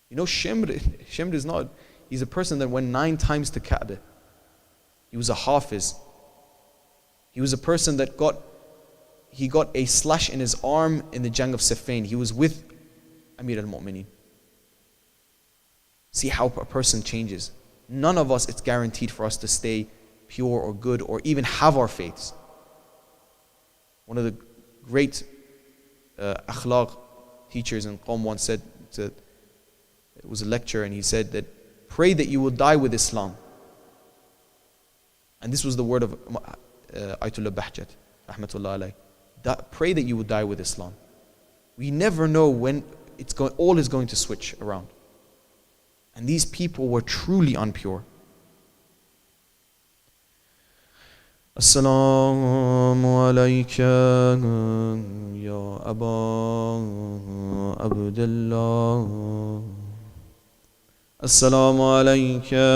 You know, Shimr is not, he's a person that went 9 times to Kaaba. He was a Hafiz. He was a person that got a slash in his arm in the Jang of Siffin. He was with Amir al-Mu'mineen. See how a person changes. None of us, it's guaranteed for us to stay pure or good or even have our faiths. One of the great akhlaq teachers in Qom once said, it was a lecture, and he said that pray that you will die with Islam. And this was the word of Ayatollah Bahjat, rahmatullah alayh. Pray that you will die with Islam. We never know when all is going to switch around. And these people were truly unpure. Assalamu alayka ya Aba Abdullah. Assalamu alayka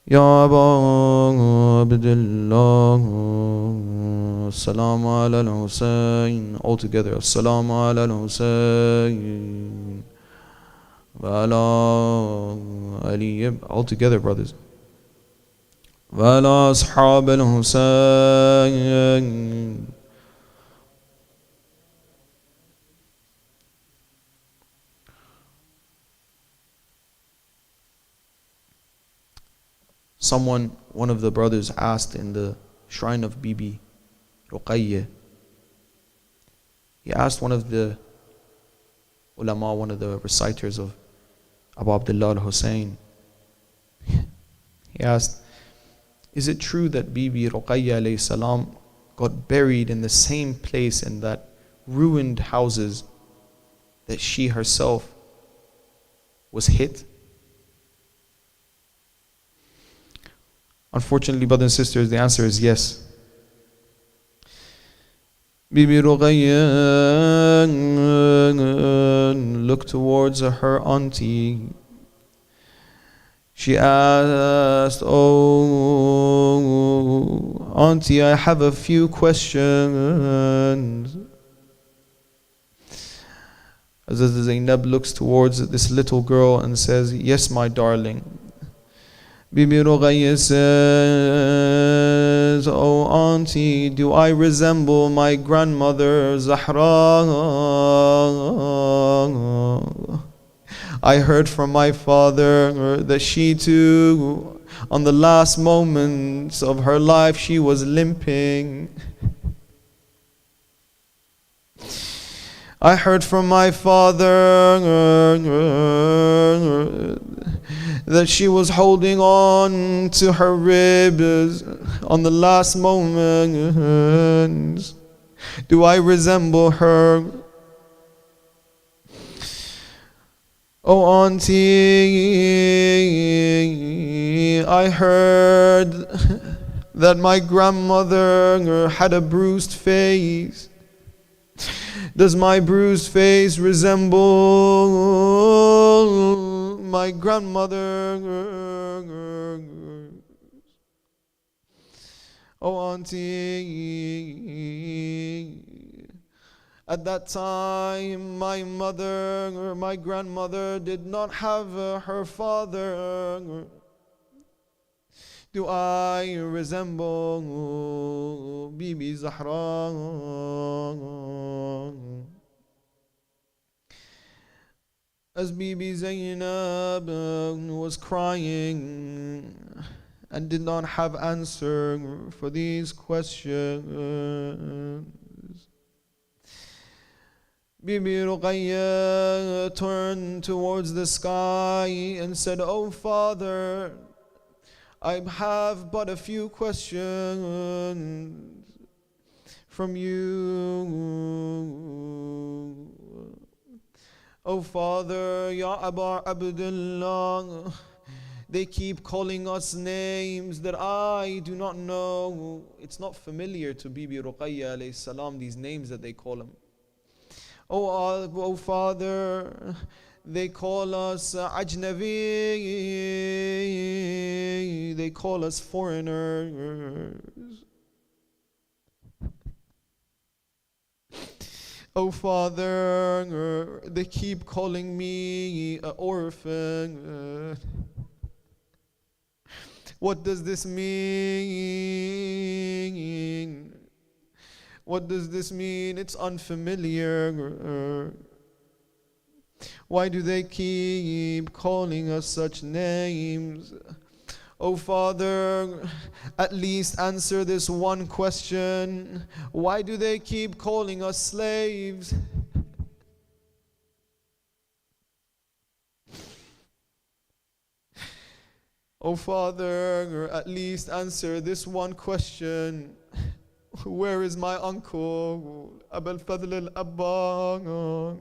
ya Aba Abdullah. Assalamu ala al-Husayn. All together. Assalamu ala al-Husayn. Wa ala Ali. All together, brothers. Wa ala ashab al-Husayn. One of the brothers asked in the shrine of Bibi Ruqayyah, he asked one of the ulama, one of the reciters of Abu Abdullah al-Hussein, he asked, is it true that Bibi Ruqayyah alayhi salam got buried in the same place in that ruined houses that she herself was hit? Unfortunately, brothers and sisters, the answer is yes. Bibi Ruqayyah looked towards her auntie. She asked, oh, auntie, I have a few questions. Hazrat Zainab looks towards this little girl and says, yes, my darling. Bibi Ruqayyah says, oh auntie, do I resemble my grandmother Zahra? I heard from my father that she too, on the last moments of her life, she was limping. I heard from my father that she was holding on to her ribs on the last moments. Do I resemble her? Oh auntie, I heard that my grandmother had a bruised face. Does my bruised face resemble my grandmother? Oh auntie, at that time my grandmother did not have her father. Do I resemble Bibi Zahra? As Bibi Zainab was crying and did not have answer for these questions, Bibi Ruqayyah turned towards the sky and said, oh Father, I have but a few questions from you. Oh Father, Ya Aba Abdullah, they keep calling us names that I do not know. It's not familiar to Bibi Ruqayyah alayhi salam, these names that they call him. Oh Father, they call us ajnabi, they call us foreigners. Oh Father, they keep calling me an orphan. What does this mean? What does this mean? It's unfamiliar. Why do they keep calling us such names? Oh Father, at least answer this one question. Why do they keep calling us slaves? Oh Father, at least answer this one question. Where is my uncle, Abul Fadl al-Abba?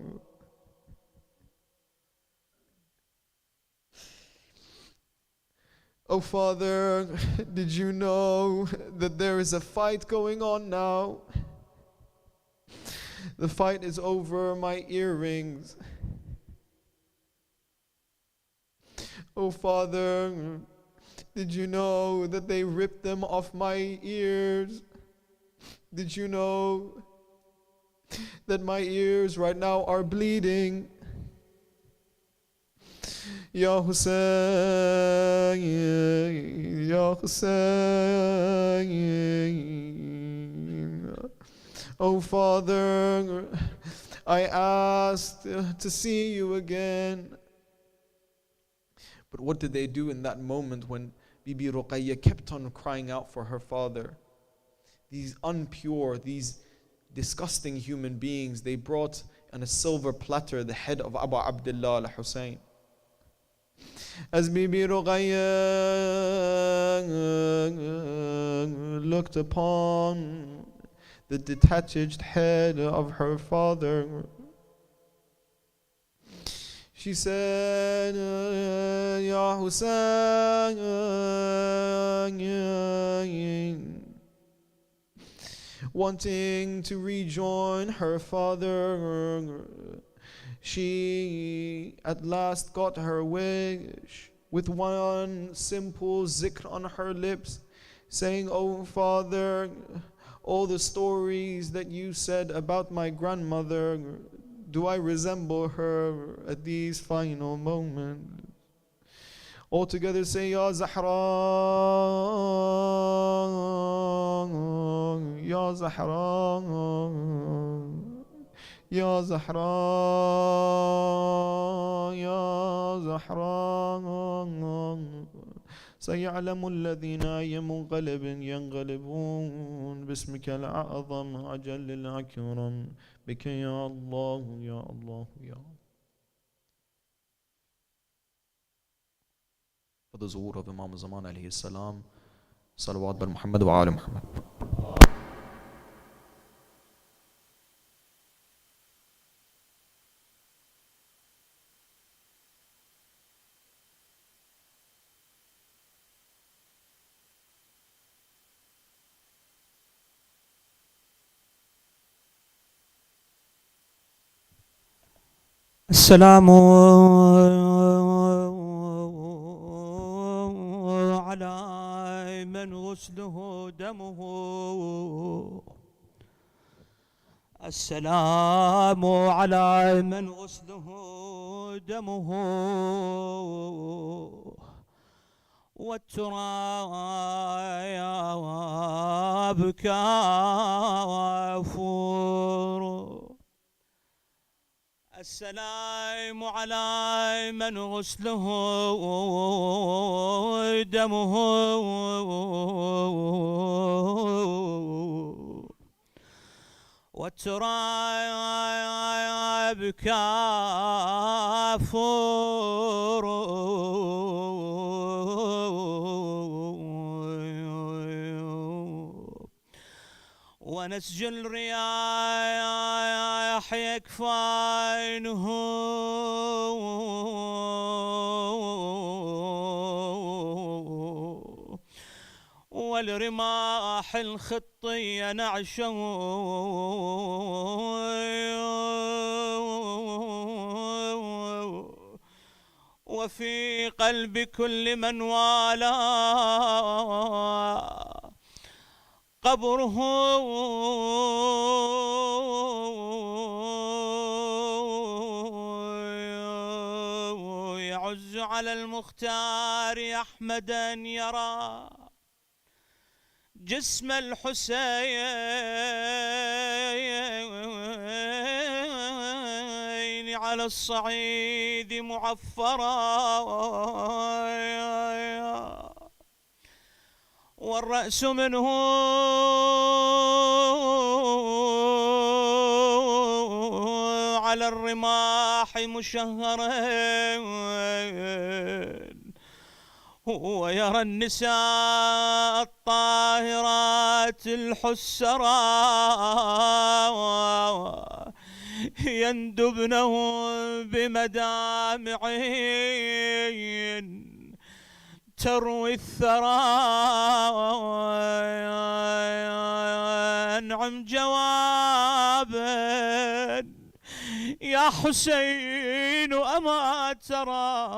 Oh Father, did you know that there is a fight going on now? The fight is over my earrings. Oh Father, did you know that they ripped them off my ears? Did you know that my ears right now are bleeding? Ya Hussein, Ya Hussein. Oh Father, I asked to see you again. But what did they do in that moment when Bibi Ruqayya kept on crying out for her father? These unpure, these disgusting human beings, they brought on a silver platter the head of Abu Abdullah al-Hussein. As Bibi Ruqayya looked upon the detached head of her father, she said, Ya Hussein, wanting to rejoin her father, she at last got her wish with one simple zikr on her lips, saying, Oh Father, all the stories that you said about my grandmother, do I resemble her at these final moments? All together say, Ya Zahra, Ya Zahra, Ya Zahra, Ya Zahra. سيعلم الذين أي منقلب ينقلبون باسمك الأعظم أجل الأكرم بك يا الله يا الله يا. For the zuhur of Imam Zaman alayhi salam, salawat bar Muhammad wa ali Muhammad. السلام على من غسله دمه. السلام على من غسله دمه والتراب كافور. السلام على من غسله دمه والتراب كافور. ونسج الرياح يكفانه والرماح الخطية نعشه، وفي قلب كل من والاه قبره يعز على المختار أحمد أن يرى جسم الحسين على الصعيد معفرا، والرأس منه على الرماح مشهرا، ويرى النساء الطاهرات الحسرا يندبنه بمدامع تروي الثرى. انعم جوابا يا حسين أما ترى،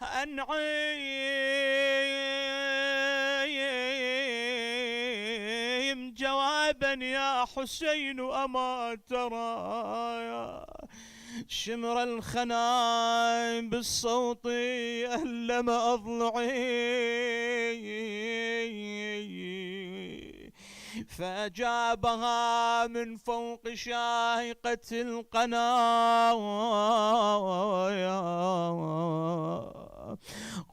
أنعم جوابا يا حسين أما ترى، شمر الخنايم بالصوت ألم أضلعي، فأجابها من فوق شاهقة القنا،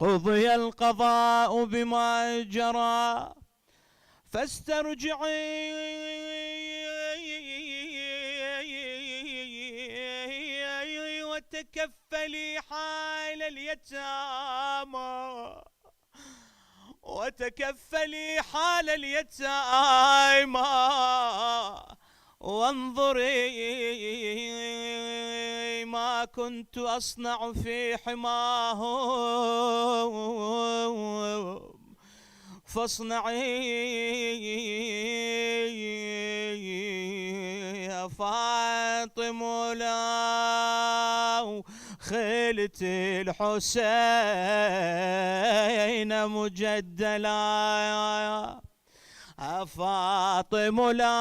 قضي القضاء بما جرى فاسترجعي وتكفلي حال اليتامى، وتكفلي حال اليتامى، وانظري ما كنت أصنع في حماهم، فاصنعي يا فاطم لا خيلة الحسين مجدلا، فاطم لا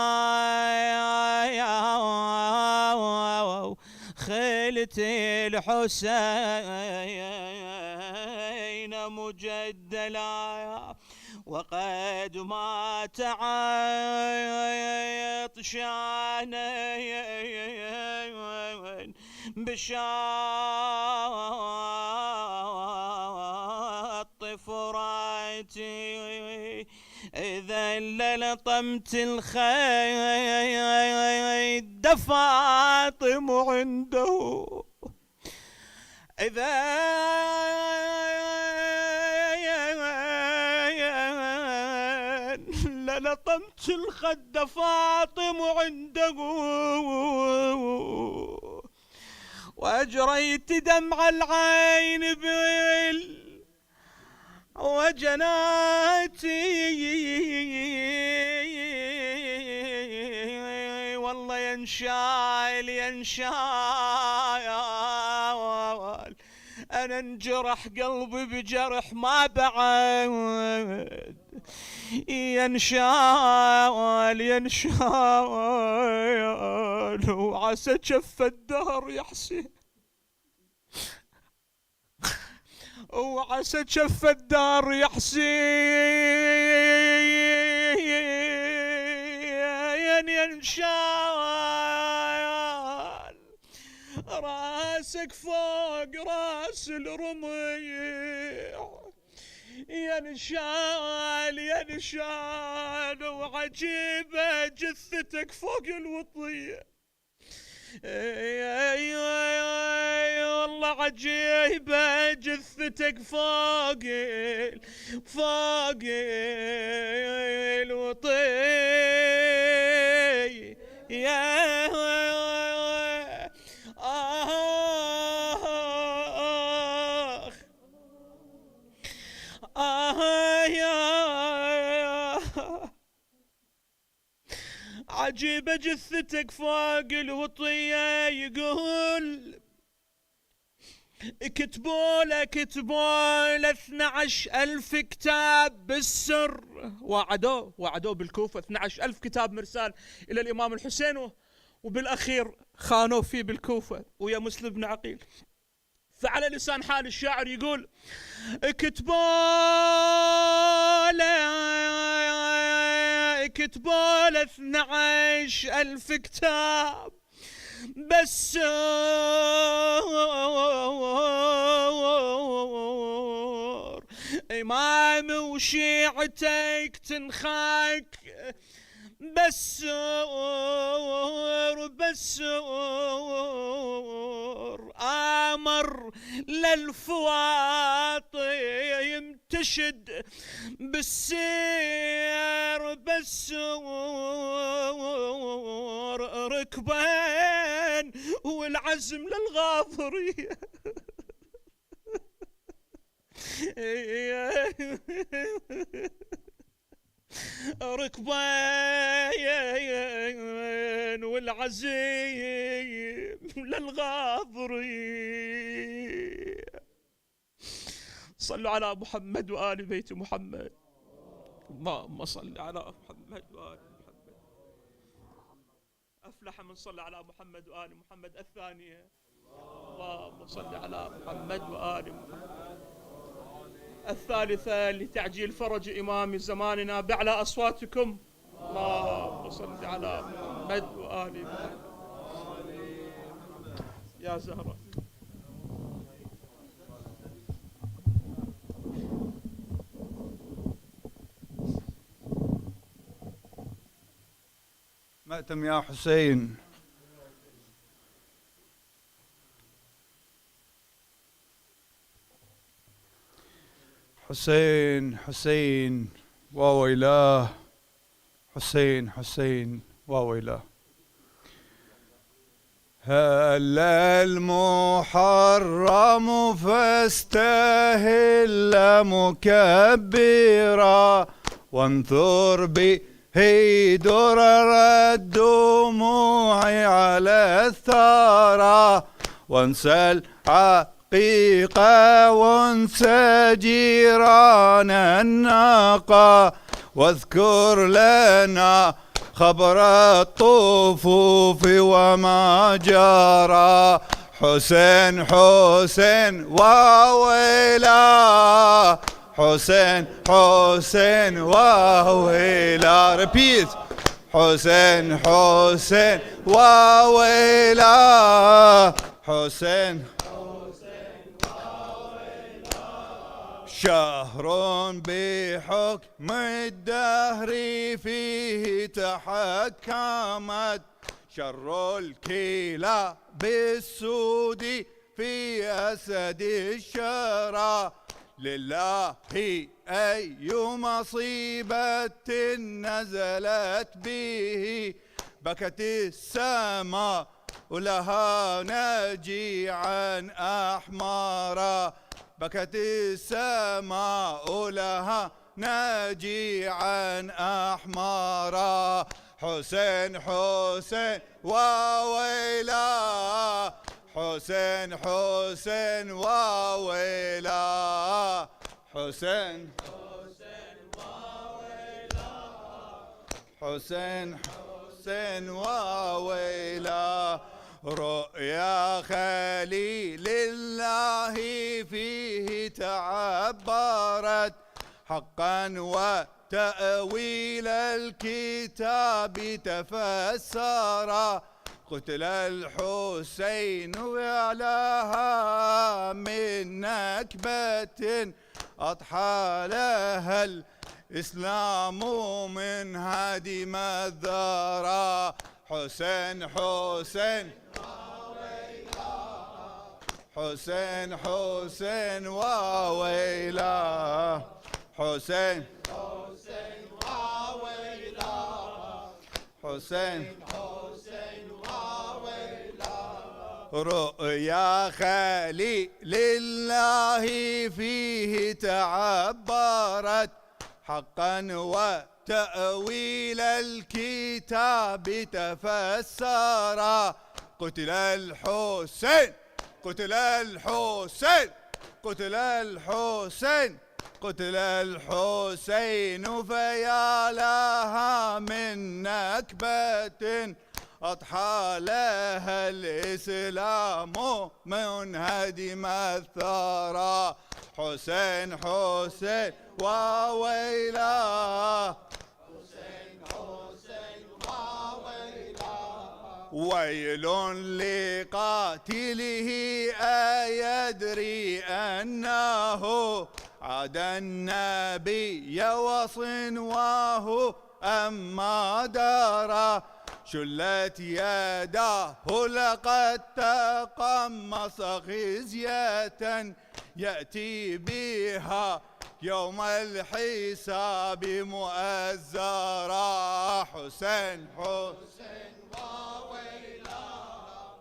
خيلة الحسين مجدلا، وقد مات عطشانا بشاط فراتي، إذا للطمت الخيد فاطم عنده، إذا للطمت الخد فاطم عنده، وأجريت دمع العين وجناتي، والله ينشال أنا انجرح قلبي بجرح ما بعد، ينشال وعسى جف الدهر يا حسين، وعسى جف الدهر يا حسين، ينشال راسك فوق راس الرميع، ينشال وعجيبة جثتك فوق الوطية، والله عجيبة جثتك فوق الوطية، اجيب جثتك فوق الوطية يقول كتبوا له 12,000 كتاب بالسر. وعدوه بالكوفة 12,000 كتاب مرسال إلى الإمام الحسين، وبالأخير خانوا فيه بالكوفة ويا مسلم بن عقيل. فعلى لسان حال الشاعر يقول كتبوا له 12,000 كتاب بس إمام وشيعتك تنخاك بس آمر للفواطم تشد بالسير بس ركبان والعزم للغاضرية. ركبان والعزيم للغاضري. صلوا على محمد وآل بيت محمد. اللهم صل على محمد وآل محمد. أفلح من صلى على محمد وآل محمد. الثانية اللهم صل على محمد وآل محمد. الثالثة لتعجيل فرج إمام زماننا بأعلى أصواتكم اللهم صل على محمد وآل محمد. يا زهرة مأتم يا حسين. حسين حسين وويلاه، حسين حسين وويلاه. هل المحرم فاستهل مكبرا وانثر به درر الدموع على الثرى وانسى الحقيقة وانسى جيران الناقة واذكر لنا خبر الطفوف وما جرى. حسين حسين وويلا، حسين حسين وويلا. ريبيت. حسين حسين وويلا، حسين شهر بحكم الدهر فيه تحكمت شر الكلى بالسود في أسد الشرى. لله أي مصيبة نزلت به بكت السماء ولها نجيعا أحمارا. بكت السماء لها نجيعا أحمارا. حسين حسين وويلا، حسين حسين وويلا، حسين حسين وويلا، حسين حسين وويلا. رؤيا خليل الله فيه تعبرت حقا وتأويل الكتاب تفسر. قتل الحسين وعلاها من نكبة أضحى لها الإسلام من هدم الذرى. حسين حسين حسين حسين وويلا، حسين حسين وويلا، حسين حسين وويلا. رؤيا خليل الله فيه تعبرت حقا تأويل الكتاب تفسرا. قتل الحسين قتل الحسين قتل الحسين قتل الحسين، فيا لها من نكبة أضحى لها الإسلام من هدم الثرى. حسين حسين وويلاه، حسين حسين وويلاه، ويل لقاتله أيدري أنه عاد النبي وصنواه أما درى. شلت يداه لقد تقمص خزية يأتي بها يوم الحساب مؤزرا. حسين حسين وويلاه،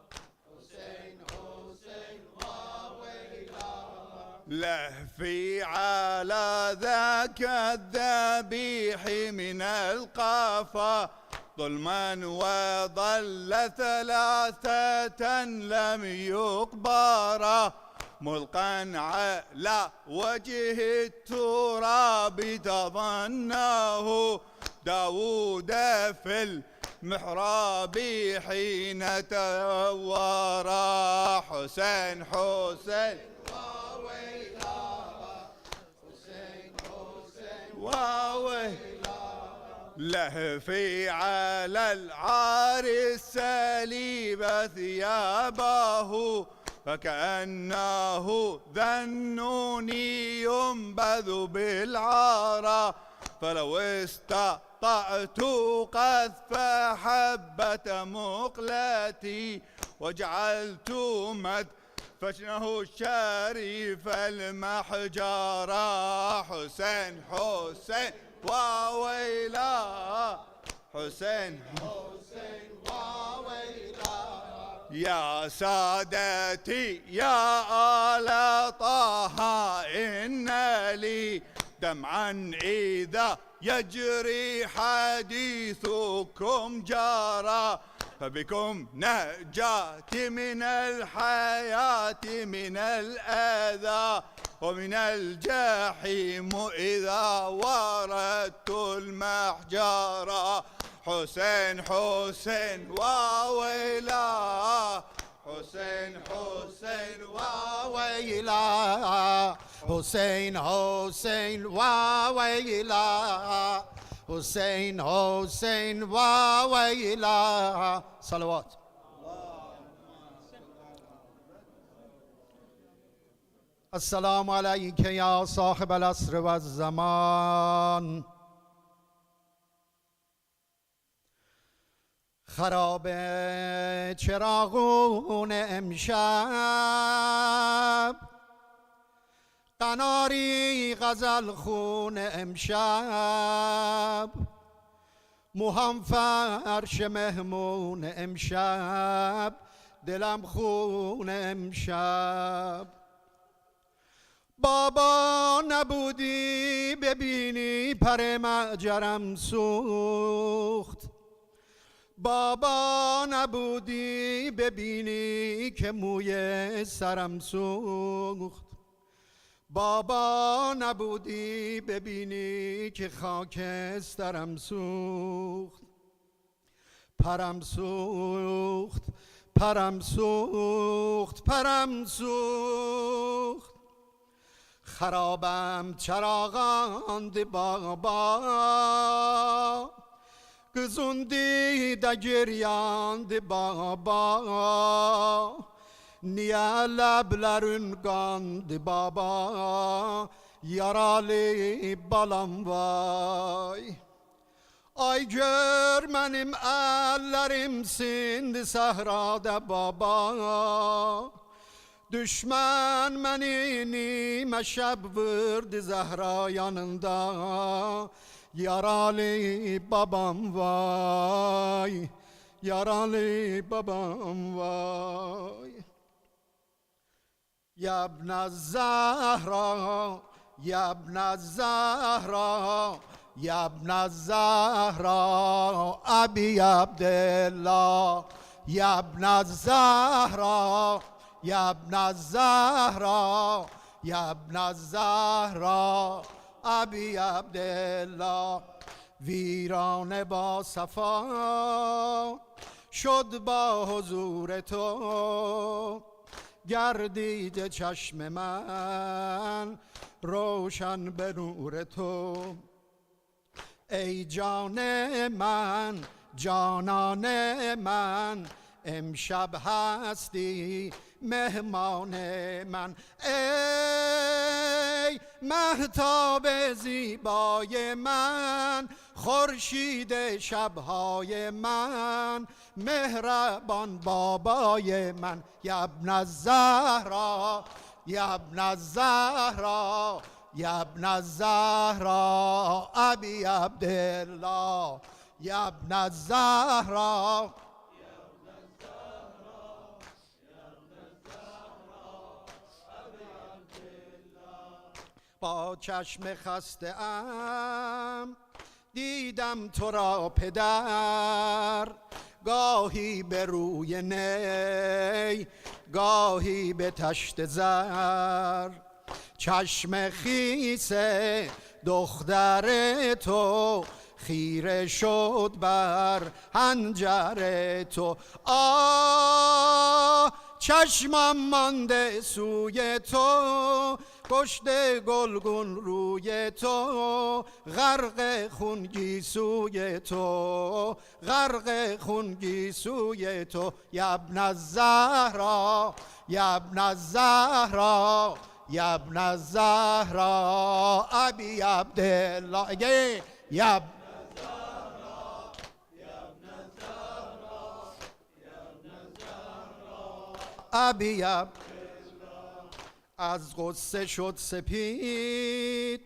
حسين حسين وويلاه، لهفي على ذاك الذبيح من القفا ظلما وضل ثلاثة لم يقبرا. ملقا على وجه التراب تظنه داود في المحراب حين تورا. حسين حسين وويلاه، حسين حسين وويلاه، لهفي على العار السليب ثيابه فكأنه ذنوني ينبذ بالعارى. فلو استطعت قذف حبة مقلتي وجعلت مدفنه الشريف المحجرة. حسين حسين وويلاه، حسين حسين وويلاه، يا سادتي يا آل طه إن لي دمعا إذا يجري حديثكم جارا. فبكم نجاتي من الحياة من الأذى ومن الجحيم إذا وردت المحجرة. حسين حسين وويلاه، حسين حسين وويلاه، حسين حسين وويلاه، حسين حسين وويلاه. صلوات. السلام عليك يا صاحب العصر والزمان. خراب چراغون امشب، قناری غزل خون امشب، موهام فرش مهمون امشب، دلم خون امشب. بابا نبودی ببینی پر معجرم سوخت، بابا نبودی ببینی که موی سرم سوخت، بابا نبودی ببینی که خاکسترم سوخت. پرم سوخت پرم سوخت پرم سوخت، خرابم چراغاند بابا، Kızındi da geryandı baba, niye labların kandı baba, yaralı balam vay. Ay görmenim ellerim sindi sahrada baba, düşman beni meşeb vurdu Zehra yanında. Yaralı babam vay, yaralı babam vay. Ya ibn Zahra, ya ibn Zahra, یا ابن الزهرا ابی عبدالله یا ابن الزهرا یا ابن الزهرا یا ابن الزهرا ابی عبدالله ویران با صفا شد با حضور تو گردید چشم من روشن به نور تو ای جان من جانان من امشب هستی مهمان من ای مهتاب زیبای من خورشید شبهای من مهربان بابای من یا ابن الزهرا یا ابن الزهرا یا ابن الزهرا ابی عبدالله یا ابن الزهرا با چشم خسته ام دیدم تو را پدر گاهی به روی نی گاهی به تشت زر چشم خیس دختر تو خیره شد بر حنجر تو چشمم مانده سوی تو کشته گلگون روی تو غرق خونگی سوی تو غرق خونگی سوی تو یا ابن الزهرا یا ابن الزهرا یا ابن الزهرا ابی عبدالله یا ابی از غصه شد سپید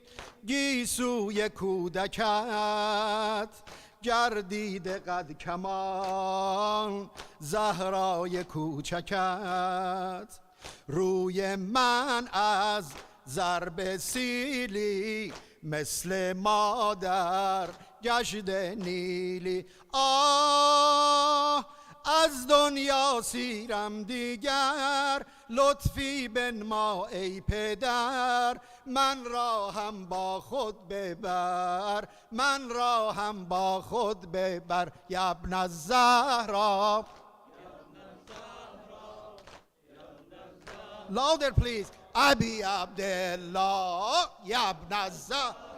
گیسوی کودکت گردید قد کمان زهرای کوچکت روی من از ضرب سیلی مثل مادر گشت نیلی از دنیا سیرم دیگر لطفی بنما ای پدر من را هم با خود ببر من را هم با خود ببر یا ابن الزهرا louder please ابی عبدالله یا ابن الزهرا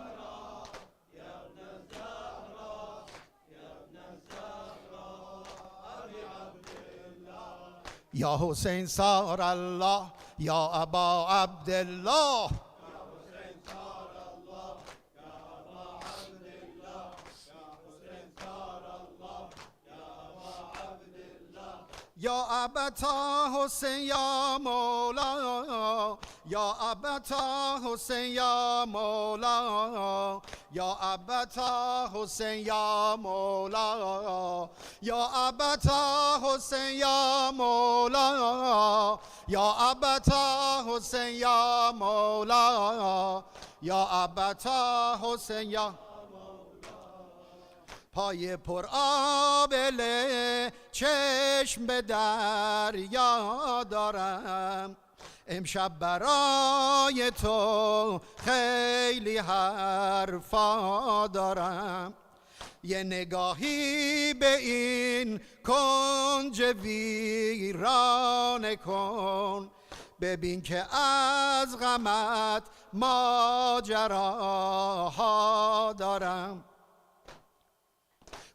یا حسین سار الله یا ابا عبدالله یا ابتا حسین یا مولا یا ابتا حسین یا مولا یا ابتا حسین یا مولا یا ابتا حسین یا مولا یا ابتا حسین یا مولا یا ابتا حسین یا پای پر آبله چشم به دریا دارم امشب برای تو خیلی حرفا دارم یه نگاهی به این کنج ویرانه کن ببین که از غمت ماجراها دارم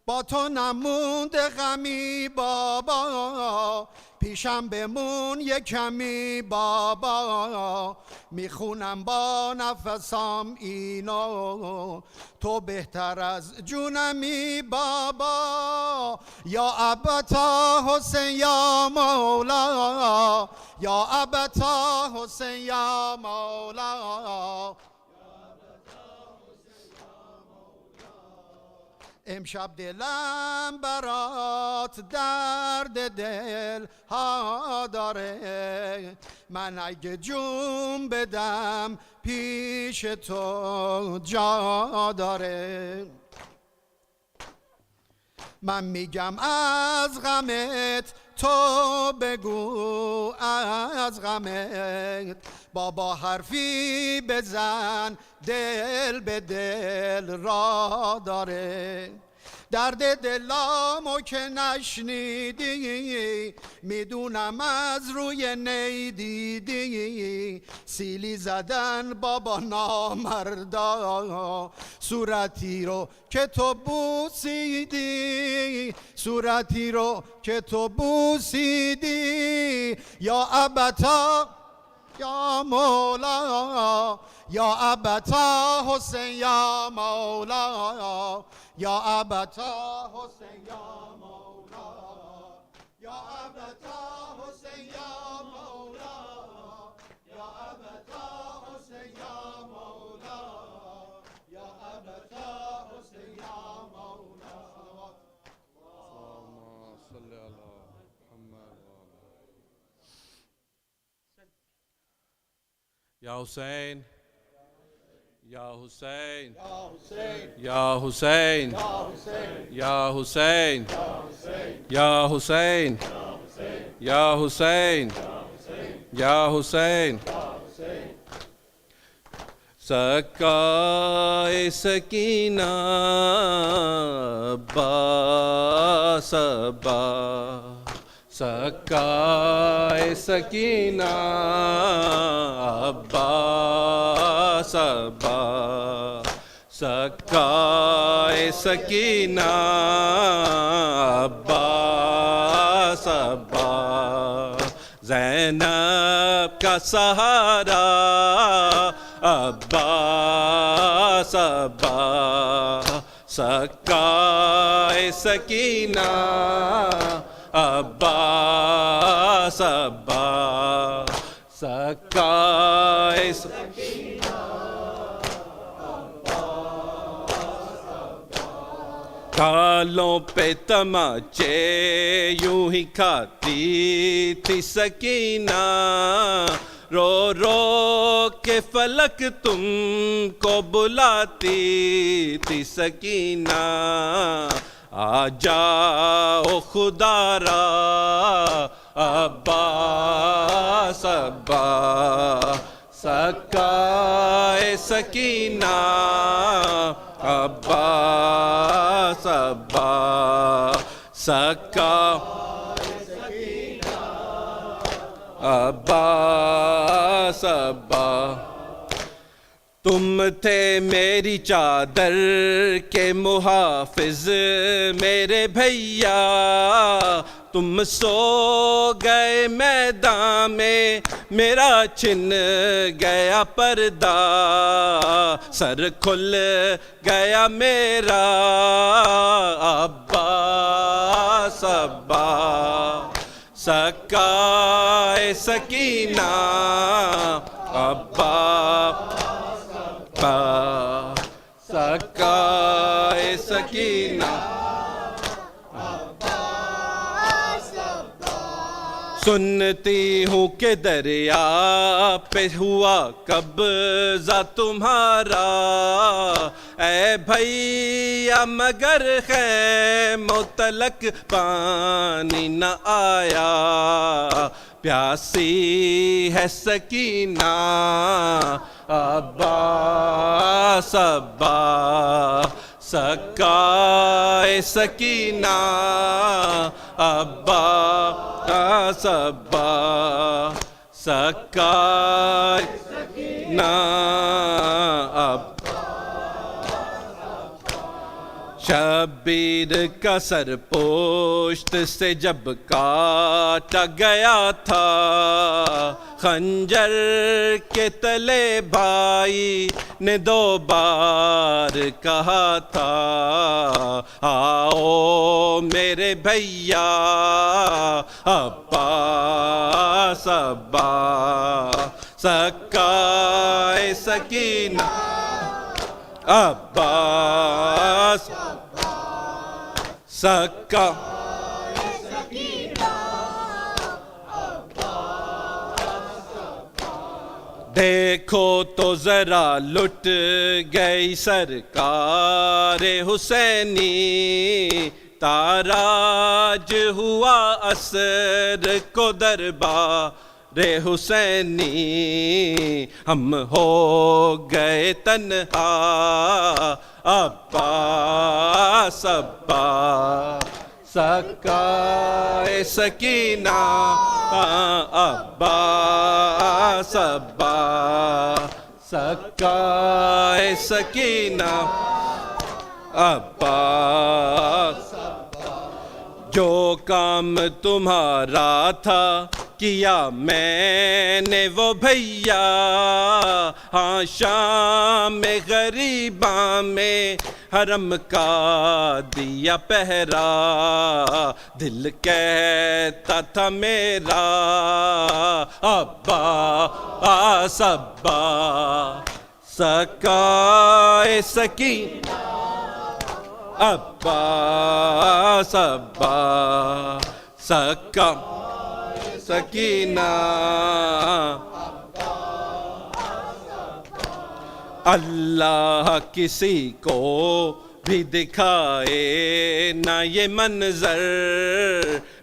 با تو نمونده غمی بابا پیشم بمون یه کمی بابا میخونم با نفسام اینو تو بهتر از جونمی بابا یا ابتا حسین یا مولا یا ابتا حسین یا مولا امشب دلم برات درد دل ها داره من اگه جون بدم پیش تو جا داره. من میگم از غمت تو بگو از غمت، بابا حرفی بزن دل به دل را داره. درد دلامو که نشنیدی میدونم از روی نیدیدی، سیلی زدن بابا نامردا صورتی رو که تو بوسیدی، صورتی رو که تو بوسیدی. یا ابتا یا مولا، یا ابتا حسین یا مولا، یا ابتا حسین یا مولا، یا ابتا حسین یا مولا، یا ابتا حسین یا مولا، یا ابتا حسین یا مولا. اللهم صل على محمد. یا حسین یا حسین یا حسین یا حسین یا حسین یا حسین یا حسین. سکائے سکینہ عباس عباس، سکائے سکینہ عباس عباس، سکائے سکینہ عباس عباس. زینب کا سہارا عباس عباس، سکائے سکینہ عباس عباس، سکائے سکینہ کالوں پہ تماچے یوں ہی کھاتی تھی سکینہ، رو رو کے فلک تم کو بلاتی تھی سکینہ. آ جاؤ خدا را عباس عباس، سکائے سکینہ عباس عباس، سکائے سکینہ عباس عباس. تم تھے میری چادر کے محافظ میرے بھیا، تم سو گئے میدان میں میرا چھن گیا پردہ، سر کھل گیا میرا عباس عباس، سکائے سکینہ عباس عباس، سکائے سکینہ. سنتی ہوں کہ دریا پہ ہوا قبضہ تمہارا، اے بھیا مگر خیموں تلک پانی نہ آیا، پیاسی ہے سکینہ عباس عباس، سکائے سکینہ عباس عباس، سکائے سکینہ عباس. شبیر کا سر پوشت سے جب کاٹا گیا تھا، خنجر کے تلے بھائی نے 2 بار کہا تھا، آؤ میرے بھیا عباس عباس، سکائے سکینہ عباس، سکائے سکینہ देखो तो जरा लुट गई सरकार हुसैनी ताराज हुआ असर को दरबार हुसैनी हम हो गए तन्हा अब्बास अब्बास सकाए सकीना अब्बास अब्बास सकाए सकीना अब्बास जो काम तुम्हारा था किया मैंने वो भैया हाँ शाम में गरीबा में हरम का दिया पहरा दिल कहता था मेरा अब्बास अब्बास सकाए सकीना अब्बास अब्बास सका सकीना अल्लाह किसी को भी दिखाए ना ये मंजर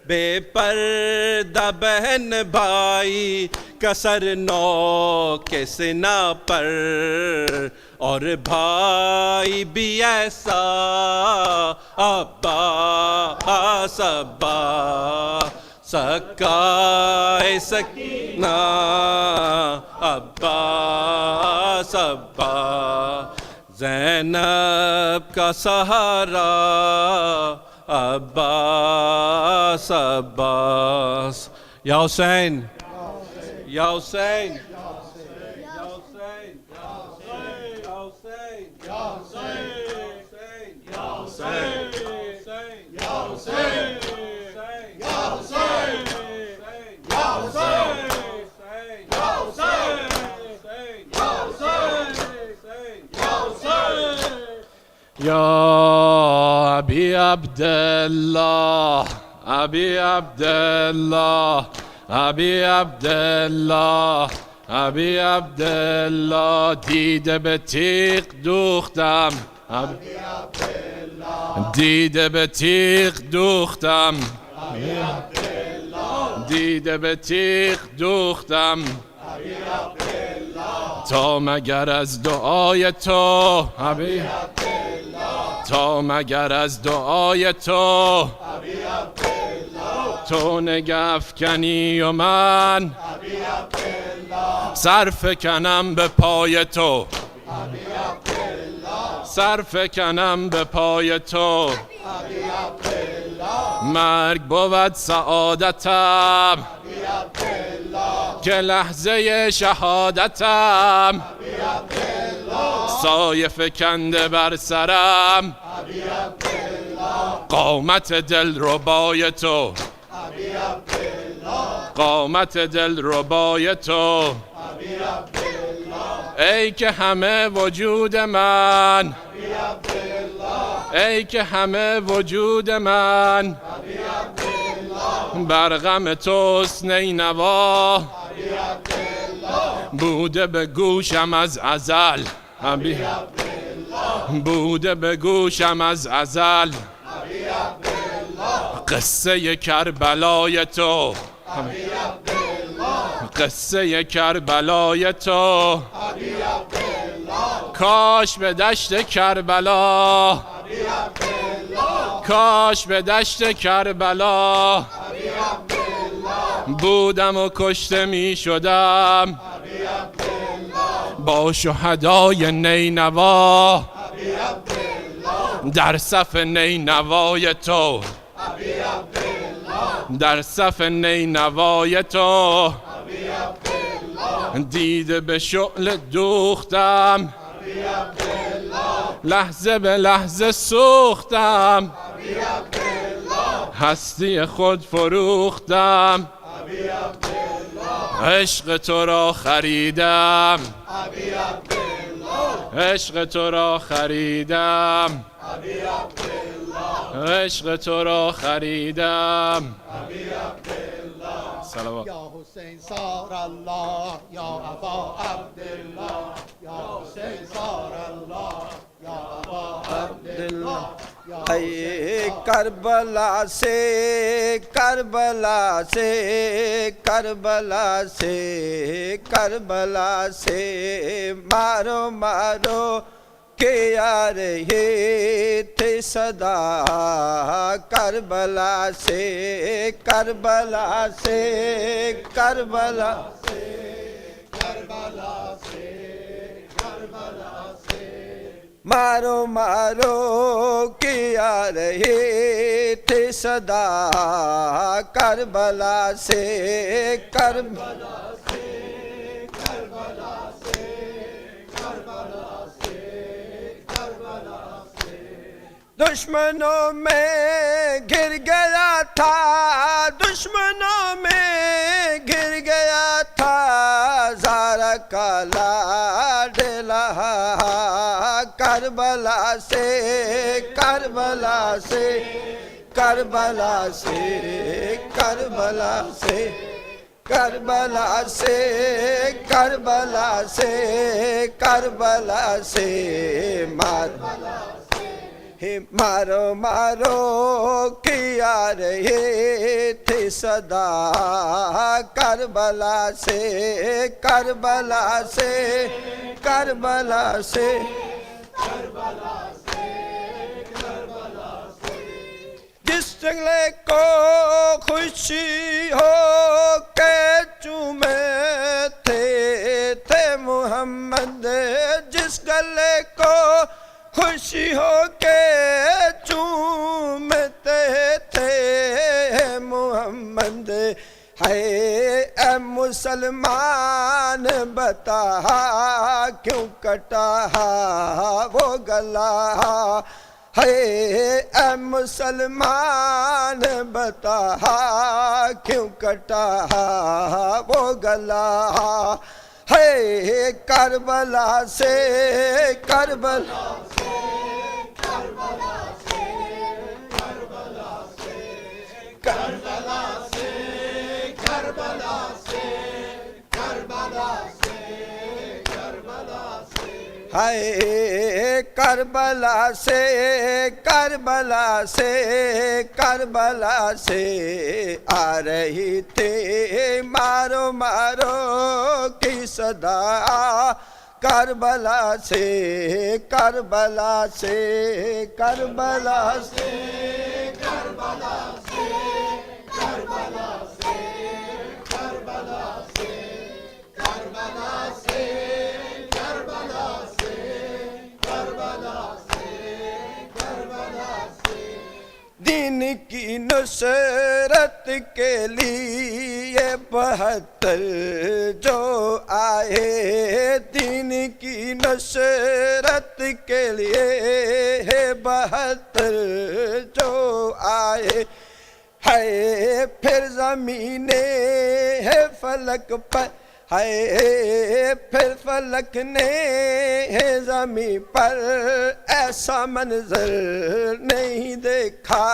बेपर्दा बहन भाई कसर नौ के सिना पर और भाई भी ऐसा अब्बास अब्बास सकाए सकीना अब्बास अब्बास ज़ैनब का सहारा अब्बास अब्बास या हुसैन या Hussain يا أبي عبد الله أبي عبد الله أبي عبد الله أبي عبد الله دیده به تیغ دوختم أبي عبد الله دیده به تیغ دوختم أبي عبد الله دیده به تیغ دوختم أبي عبد الله تا مگر از دعای تو أبي عبد تا مگر از دعای تو تو نگه‌افکنی و من سر فکنم به پای تو سر فکنم به پای تو مرگ بود سعادتم که لحظه شهادتم سایه فکنده بر سرم قامت دل ربای تو قامت دل ربای تو ای که همه وجود من ای که همه وجود من بر غم توست نینوا بوده به گوشم از ازل بوده به گوشم از ازل قصه کربلای تو قصه کربلای تو کاش به دشت کربلا کاش به دشت کربلا بودم و کشته می شدم با شهدای نینوا در صف نینوای تو در صف نینوای تو دیده به شعله دوختم لحظه به لحظه سوختم هستی خود فروختم عشق تو را خریدم عشق تو را خریدم عشق تو را خریدم صلوات. Ya Hussein Sarallah, Ya Aba Abdullah, Ya Hussein Sarallah, Ya Aba Abdullah, Ya اے کربلا سے کربلا سے کربلا سے کربلا سے مارو مارو کہ آ رہے تھے صدا کربلا سے کربلا سے کربلا سے کربلا سے کربلا سے مارو مارو کہ آ رہے تھے صدا کربلا سے کربلا سے کربلا سے کربلا سے کربلا سے دشمنوں میں گر گیا تھا دشمنوں میں گر گیا تھا زارا کا لاڈلا کربلا سے کربلا سے کربلا سے کربلا سے کربلا سے کربلا سے کربلا سے مارو مارو کیا رہے تھے صدا کربلا سے کربلا سے کربلا سے کربلا سے کربلا سے جس جنگلے کو خوشی ہو کے چومے تھے محمد جس گلے کو خوشی ہو کے چومتے تھے محمد ہے اے مسلمان بتا کیوں کٹا وہ گلا ہے اے مسلمان بتا کیوں کٹا وہ گلا ہے کربلا سے کربلا سے کربلا سے کربلا سے کربلا سے کربلا سے کربلا سے کربلا سے ہائے کربلا سے کربلا سے کربلا سے آ رہی تھی مارو مارو کی صدا کربلا سے کربلا سے کربلا سے کربلا سے کربلا سے کربلا سے کربلا سے کربلا سے کربلا سے کربلا سے دین کی نصرت کے لیے 72 جو آئے دین کی نصرت کے لیے 72 جو آئے ہے پھر زمین ہے فلک پر ہے پھر فلک نے زمین پر ایسا منظر نہیں دیکھا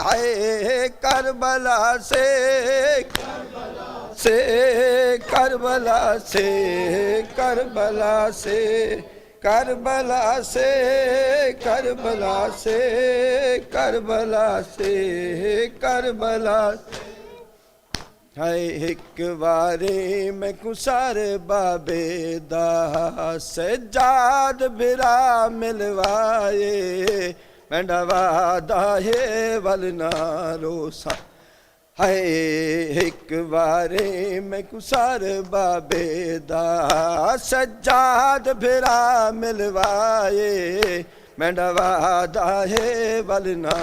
ہے کربلا سے کربلا سے کربلا سے کربلا سے کربلا سے کربلا سے کربلا سے کربلا ہے ایک باری میں کسار بابے دا سجاد برا ملوائے میں ڈوادا ہے ولنا روسا ہے ایک باری میں کسار بابے دا سجاد برا ملوائے میں ڈوادا ہے ولنا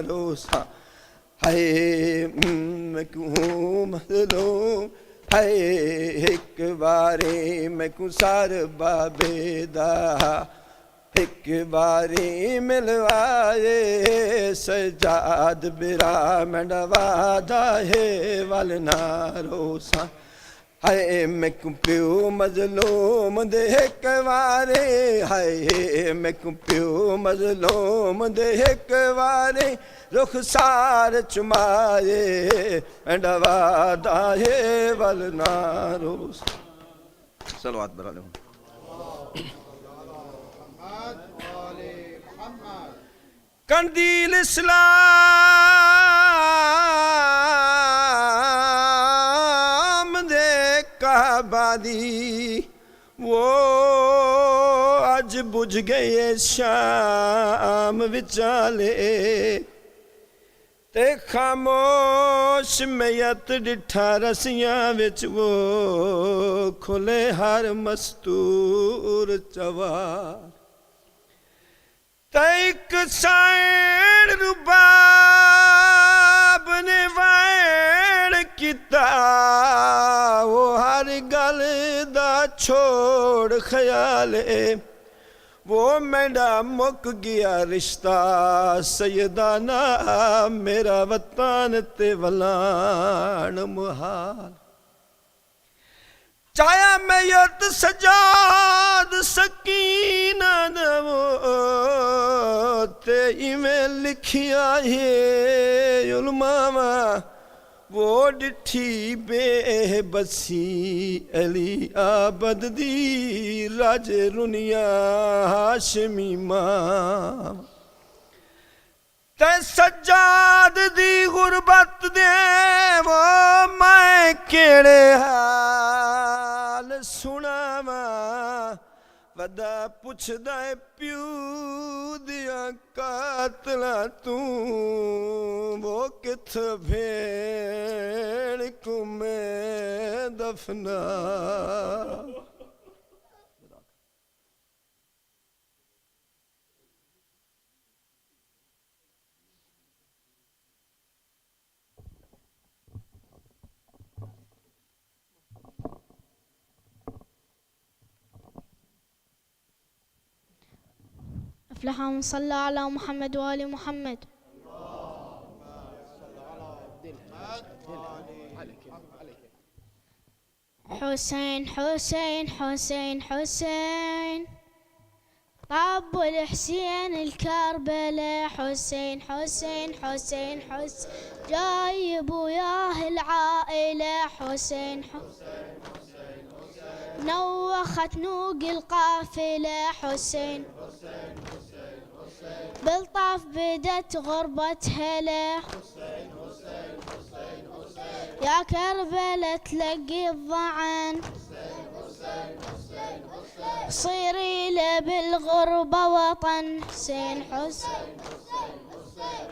روسا ہے میں کیوں مظلوم ہے ایک باری میں کسار بابے دا ایک باری ملوائے سجاد برا میں ڈوادا ہے ولنا روسا हाय मैं पियो मजलूम दे एक वारे हाय मैं पियो मजलूम दे एक वारे रुखसार चुमाए एंडवा दाहे वलनारो सलवात बराले कंदील इस्लाम दे काबादी वो अज बुझ गए शाम विचाले ते खामोश मैयत डिठा रसियां विच वो खुले हर मस्तूर चवार तैक साइड रुबाब ने वैण किता वो हर गल दा छोड़ ख्याले वो मेरा मुक गया रिश्ता सैयदाना मेरा वतन ते वलान मुहाल चाया मैयत सजाद सकीना नवो ते इवें लिखिया है उलमावा वो डिठी बेबसी अली आबद दी राज रुनिया हाशमी मां ते सजाद दी गुरबत दे वो मैं केड़े हाल सुनावा वदा पुछदा प्यू दिया कातला तू वो किथ भेड़ को मैं दफना أفلح من صلى على محمد وآل محمد. حسين حسين حسين حسين طاب الحسين الكربلاء حسين حسين حسين حسين جايب وياه العائلة حسين نوخت نوق القافلة حسين بالطاف بدت غربة هلا يا كربلة تلقي الضعن صيري له بالغربة وطن حسين حسين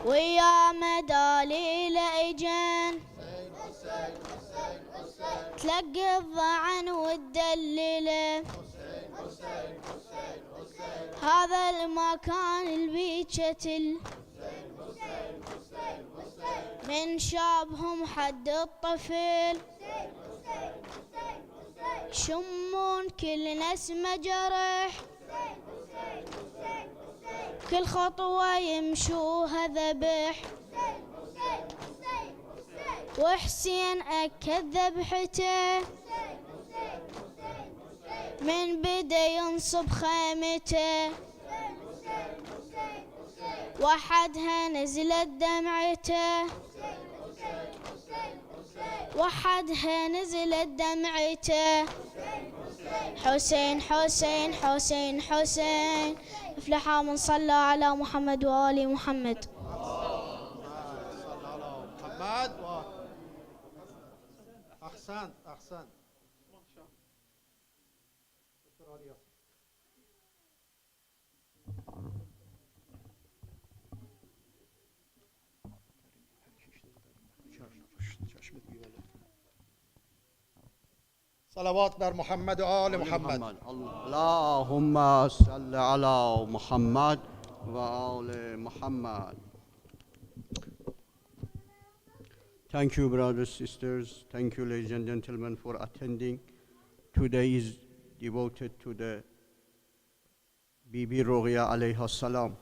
ويا مدالي لأجن تلقي الضعن والدلله هذا المكان البيتشتل من شابهم حد الطفل يشمون كل نسمة جرح كل خطوة يمشوها ذبح وحسين أكد ذبحته من بدا ينصب خيمته وحدها نزلت دمعته وحدها نزلت دمعته حسين حسين حسين حسين افلح من صلى على محمد وآل محمد. أحسنت أحسنت. صلوات بر محمد و آل محمد. اللهم صل على محمد و آل محمد. Thank you, brothers, sisters. Thank you, ladies and gentlemen, for attending. Today is devoted to the Bibi Ruqya alayha salam,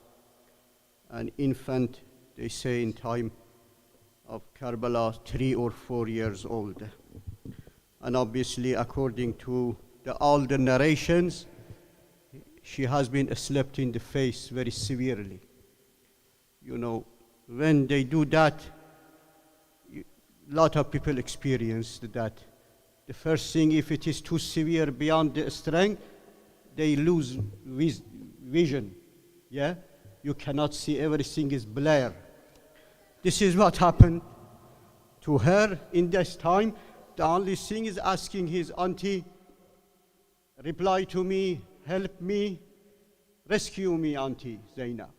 an infant, they say, in time of Karbala, 3 or 4 years old. And obviously, according to the older narrations, she has been slapped in the face very severely. You know, when they do that, a lot of people experience that. The first thing, if it is too severe beyond the strength, they lose vision. Yeah? You cannot see, everything is blur. This is what happened to her in this time. The only thing is asking his auntie, reply to me, help me, rescue me, Auntie Zainab.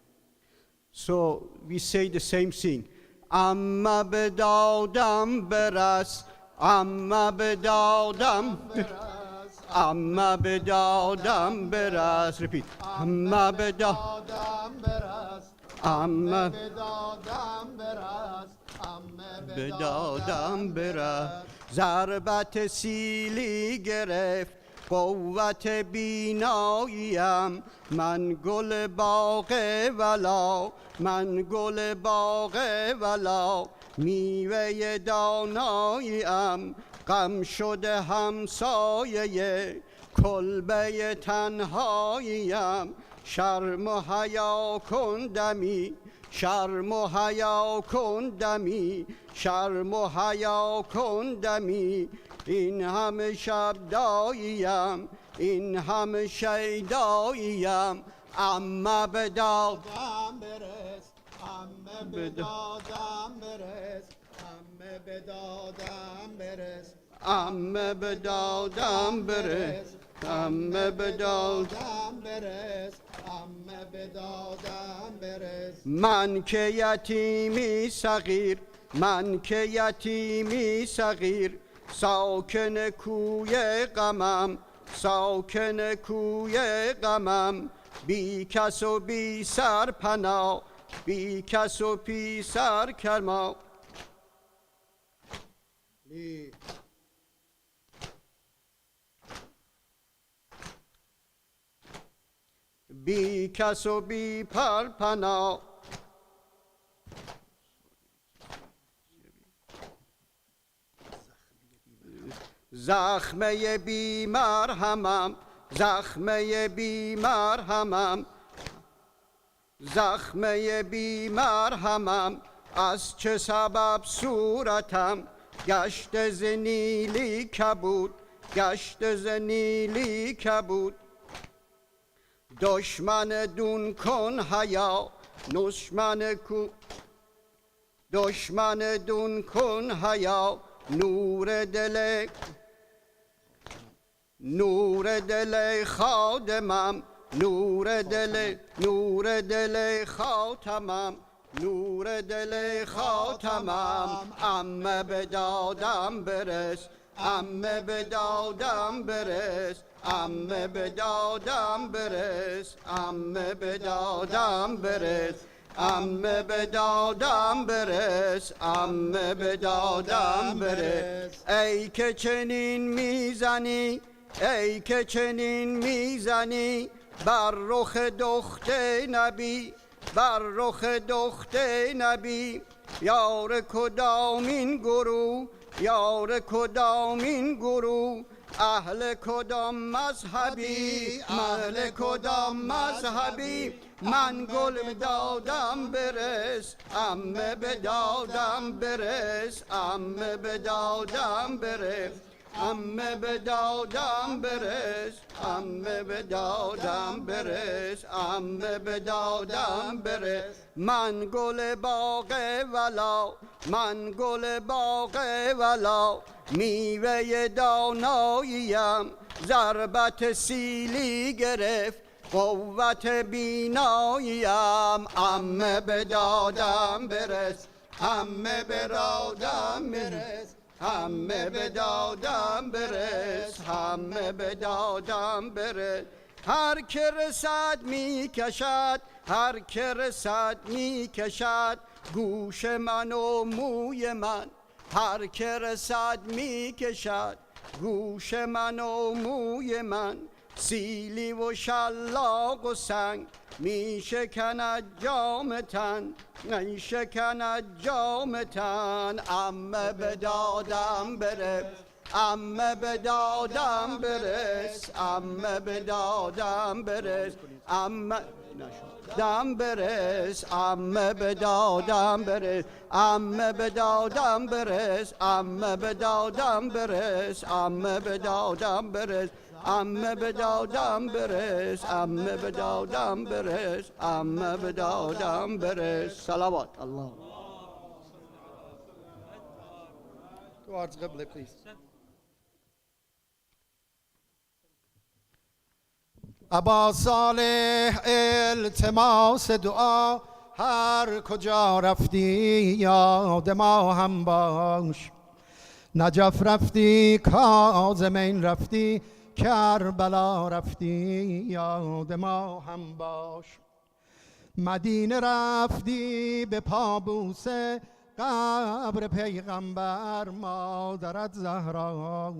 So we say the same thing. Amma bedadam beras, amma bedadam beras, amma bedadam beras. Repeat. Amma bedadam beras, amma bedadam beras, amma bedadam beras. ضربت سیلی گرفت قوت بیناییم من گل باغ ولا من گل باغ ولا میوه داناییم غم شده همسایه کلبه تنهاییم شرم و حیا کن دمی شرم و حیا کن دمی شرم و حیا کن دمی این همه شب داییم این همه شیداییم اما به دادم برس اما به دادم برس اما به دادم برس اما به دادم برس اما به دادم برس اما به دادم برس من که یتیمی صغیر من که یتیمی صغیر ساکن کوی غمم ساکن کوی غمم بی کس و بی سر پناه بی کس و بی سر کرما بی کس و بی پر پناه زخمه بی مرهمم زخمه بی مرهمم زخمه بی مرهمم از چه سبب صورتم گشت ز نیلی کبود گشت ز نیلی کبود دشمن دون کن حیا دشمن دون کن حیا نور دل خادمم نور دل خاتمم نور دل خاتمم عمه به دادم برس عمه به دادم برس عمه به دادم برس عمه به دادم برس عمه به دادم برس عمه به دادم برس ای که چنین میزنی ای که چنین میزنی بر رخ دخت نبی بر رخ دخت نبی یار کدامین گروه یار کدامین گروه اهل کدام مذهبی اهل کدام مذهبی من گل دادم برس عمه به دادم برس عمه به دادم برس عمه به دادم برس عمه به دادم برس عمه به دادم برس من گل باغ ولا من گل باغ ولا میوه داناییم ضربت سیلی گرفت قوت بیناییم عمه به دادم برس عمه به دادم برس همه به دادم برس همه به دادم برس هر که رسد می کشد هر که رسد می کشد گوش من و موی من هر که رسد می کشد گوش من و موی من سیلی و شلاق و سنگ می شکند جام تن می شکند جام تن عمه به دادم برس عمه به دادم برس، عمه به دادم برس، عمه دم برس، عمه به دادم برس، عمه به دادم برس، عمه به دادم برس، عمه به دادم برس، عمه به دادم برس، عمه به دادم برس، عمه به دادم برس. صلوات الله. Towards Qibla, please. ابا صالح التماس دعا، هر کجا رفتی یاد ما هم باش. نجف رفتی، کاظمین رفتی، کربلا رفتی، یاد ما هم باش. مدینه رفتی به پابوسه، قبر پیغمبر مادرت زهرا.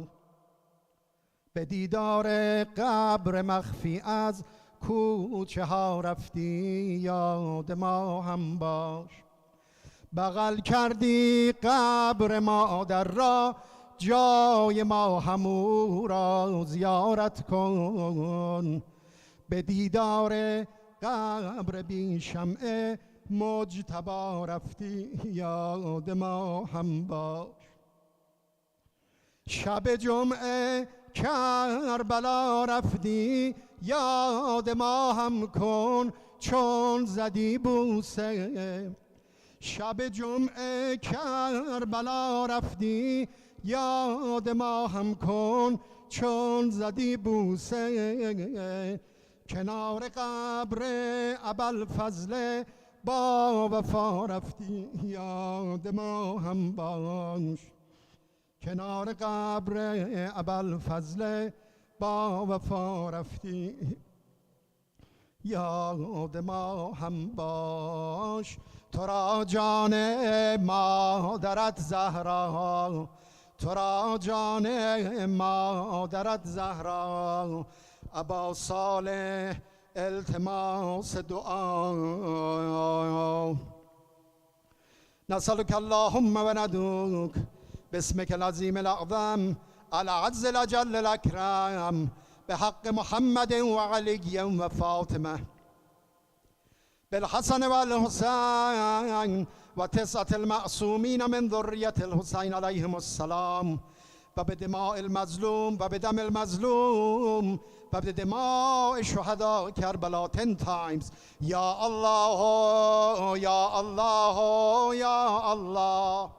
به دیدار قبر مخفی از کوچه ها رفتی، یاد ما هم باش. بغل کردی قبر مادر را، جای ما همو را زیارت کن. به دیدار قبر بی شمع مجتبی رفتی، یاد ما هم باش. شب جمعه کربلا رفتی، یاد ما هم کن چون زدی بوسه. شب جمعه کربلا رفتی، یاد ما هم کن چون زدی بوسه. کنار قبر ابوالفضل با وفا رفتی، یاد ما هم باش. کنار قبر ابوالفضل با وفا رفتی، یاد ما هم باش. تو را جان مادرت زهرا، تو را جان مادرت زهرا. ابا صالح التماس دعا، نسألك اللهم وندعوك باسمك العظيم الأعظم العز الأجل الأكرم بحق محمد وعلي وفاطمة بالحسن والحسين وتسعة المعصومين من ذرية الحسين عليهم السلام، وبدماء المظلوم وبدم المظلوم وبدماء شهداء كربلاء 10 times. يا الله يا الله يا الله.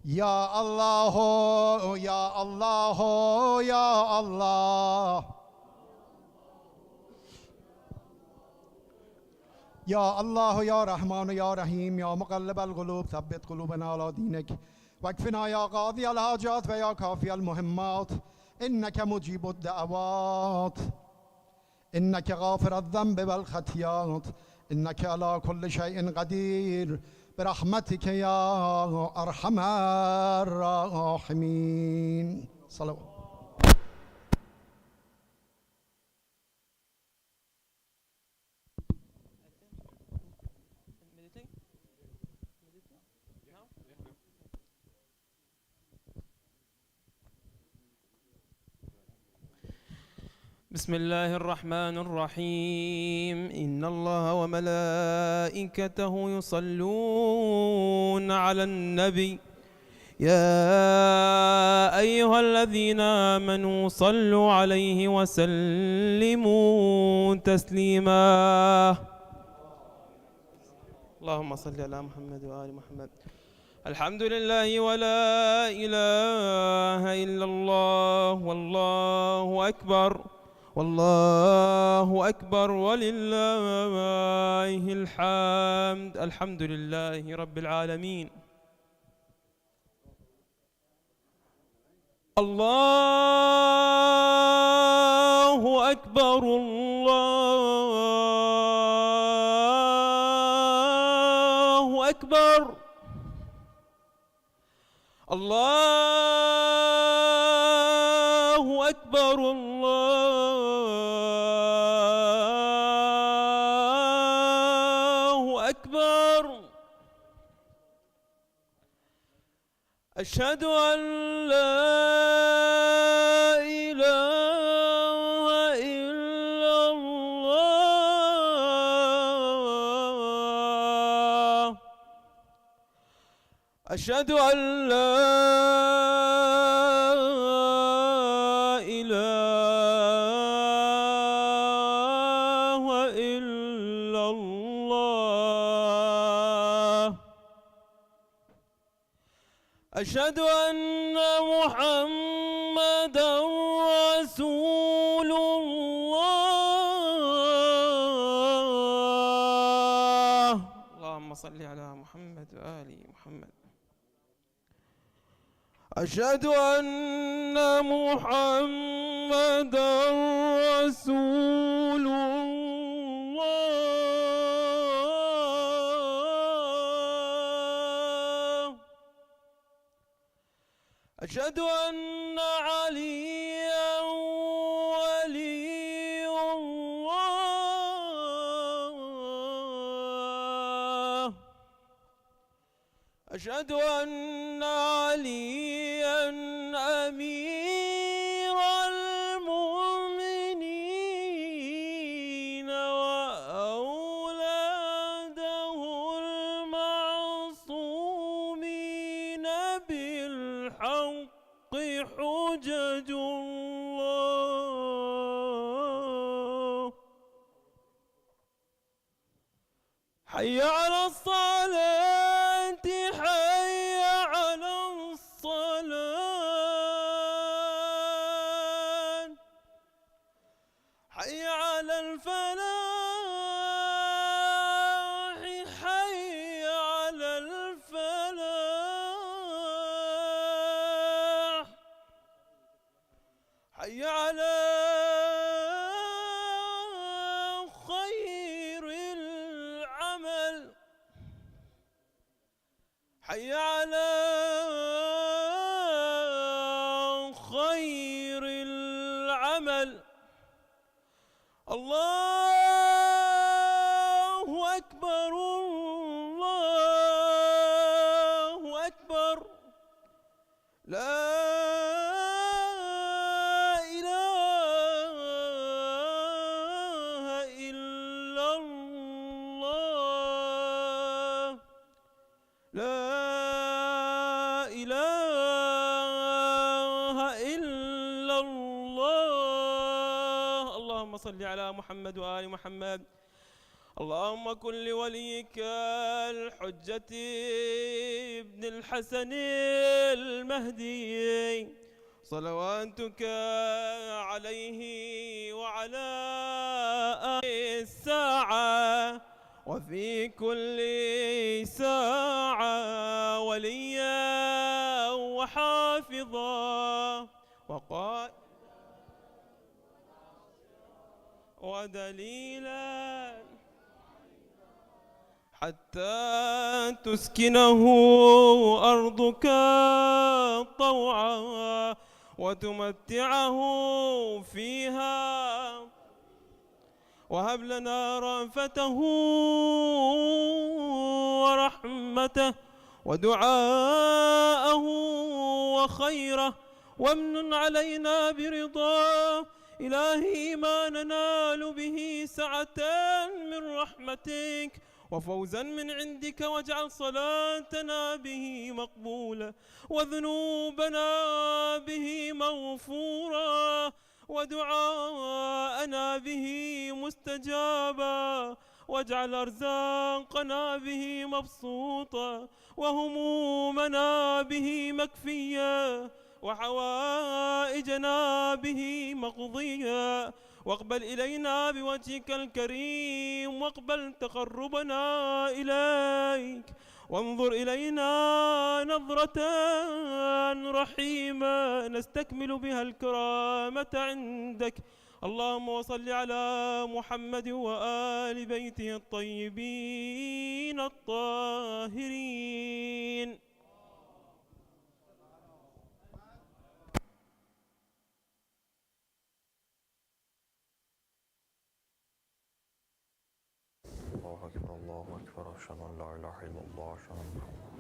يا الله يا الله يا الله. يا الله يا رحمن يا رحيم يا مقلب القلوب ثبت قلوبنا على دينك، واكفنا يا قاضي الحاجات ويا كافي المهمات، إنك مجيب الدعوات، إنك غافر الذنب والخطيئات، إنك على كل شيء قدير، برحمتك يا أرحم الراحمين. صلوات. بسم الله الرحمن الرحيم. إن الله وملائكته يصلون على النبي يا أيها الذين آمنوا صلوا عليه وسلموا تسليما. اللهم صل على محمد وآل محمد. الحمد لله ولا إله إلا الله والله أكبر والله أكبر ولله الحمد. الحمد لله رب العالمين. الله أكبر الله أكبر الله أكبر الله أكبر. أشهد أن لا إله إلا الله. أشهد أن لا إله إلا الله. أشهد أن محمدا رسول الله. اللهم صل على محمد وآل محمد. أشهد أن محمدا رسول الله. أشهد أن عليا ولي الله. أشهد أن عليا أمير المؤمنين وأولاده المعصومين بالحق حجج الله. حي على الصلاة، حي على الصلاة، حي على الفلاح، حي على الفلاح، حي على خير العمل، حي على خير العمل. الله أكبر، الله أكبر. لا إله إلا الله. لا إله إلا الله. اللهم صل على محمد وآل محمد. اللهم كن لوليك الحجة ابن الحسن المهدي صلواتك عليه وعلى الساعة وفي كل ساعة وليا وحافظا وقائدا ودليلا حتى تسكنه أرضك طوعا وتمتعه فيها وهب لنا رأفته ورحمته ودعاءه وخيره وامن علينا برضاه. إلهي ما ننال به سعة من رحمتك وفوزا من عندك، واجعل صلاتنا به مقبولة وذنوبنا به مغفورة ودعاءنا به مستجابا، واجعل أرزاقنا به مبسوطة وهمومنا به مكفية وحوائجنا به مقضية، واقبل إلينا بوجهك الكريم واقبل تقربنا إليك وانظر إلينا نظرة رحيمة نستكمل بها الكرامة عندك. اللهم وصل على محمد وآل بيته الطيبين الطاهرين. الله أكبر الله أكبر أشهد أن لا إله إلا الله أشهد أن محمدا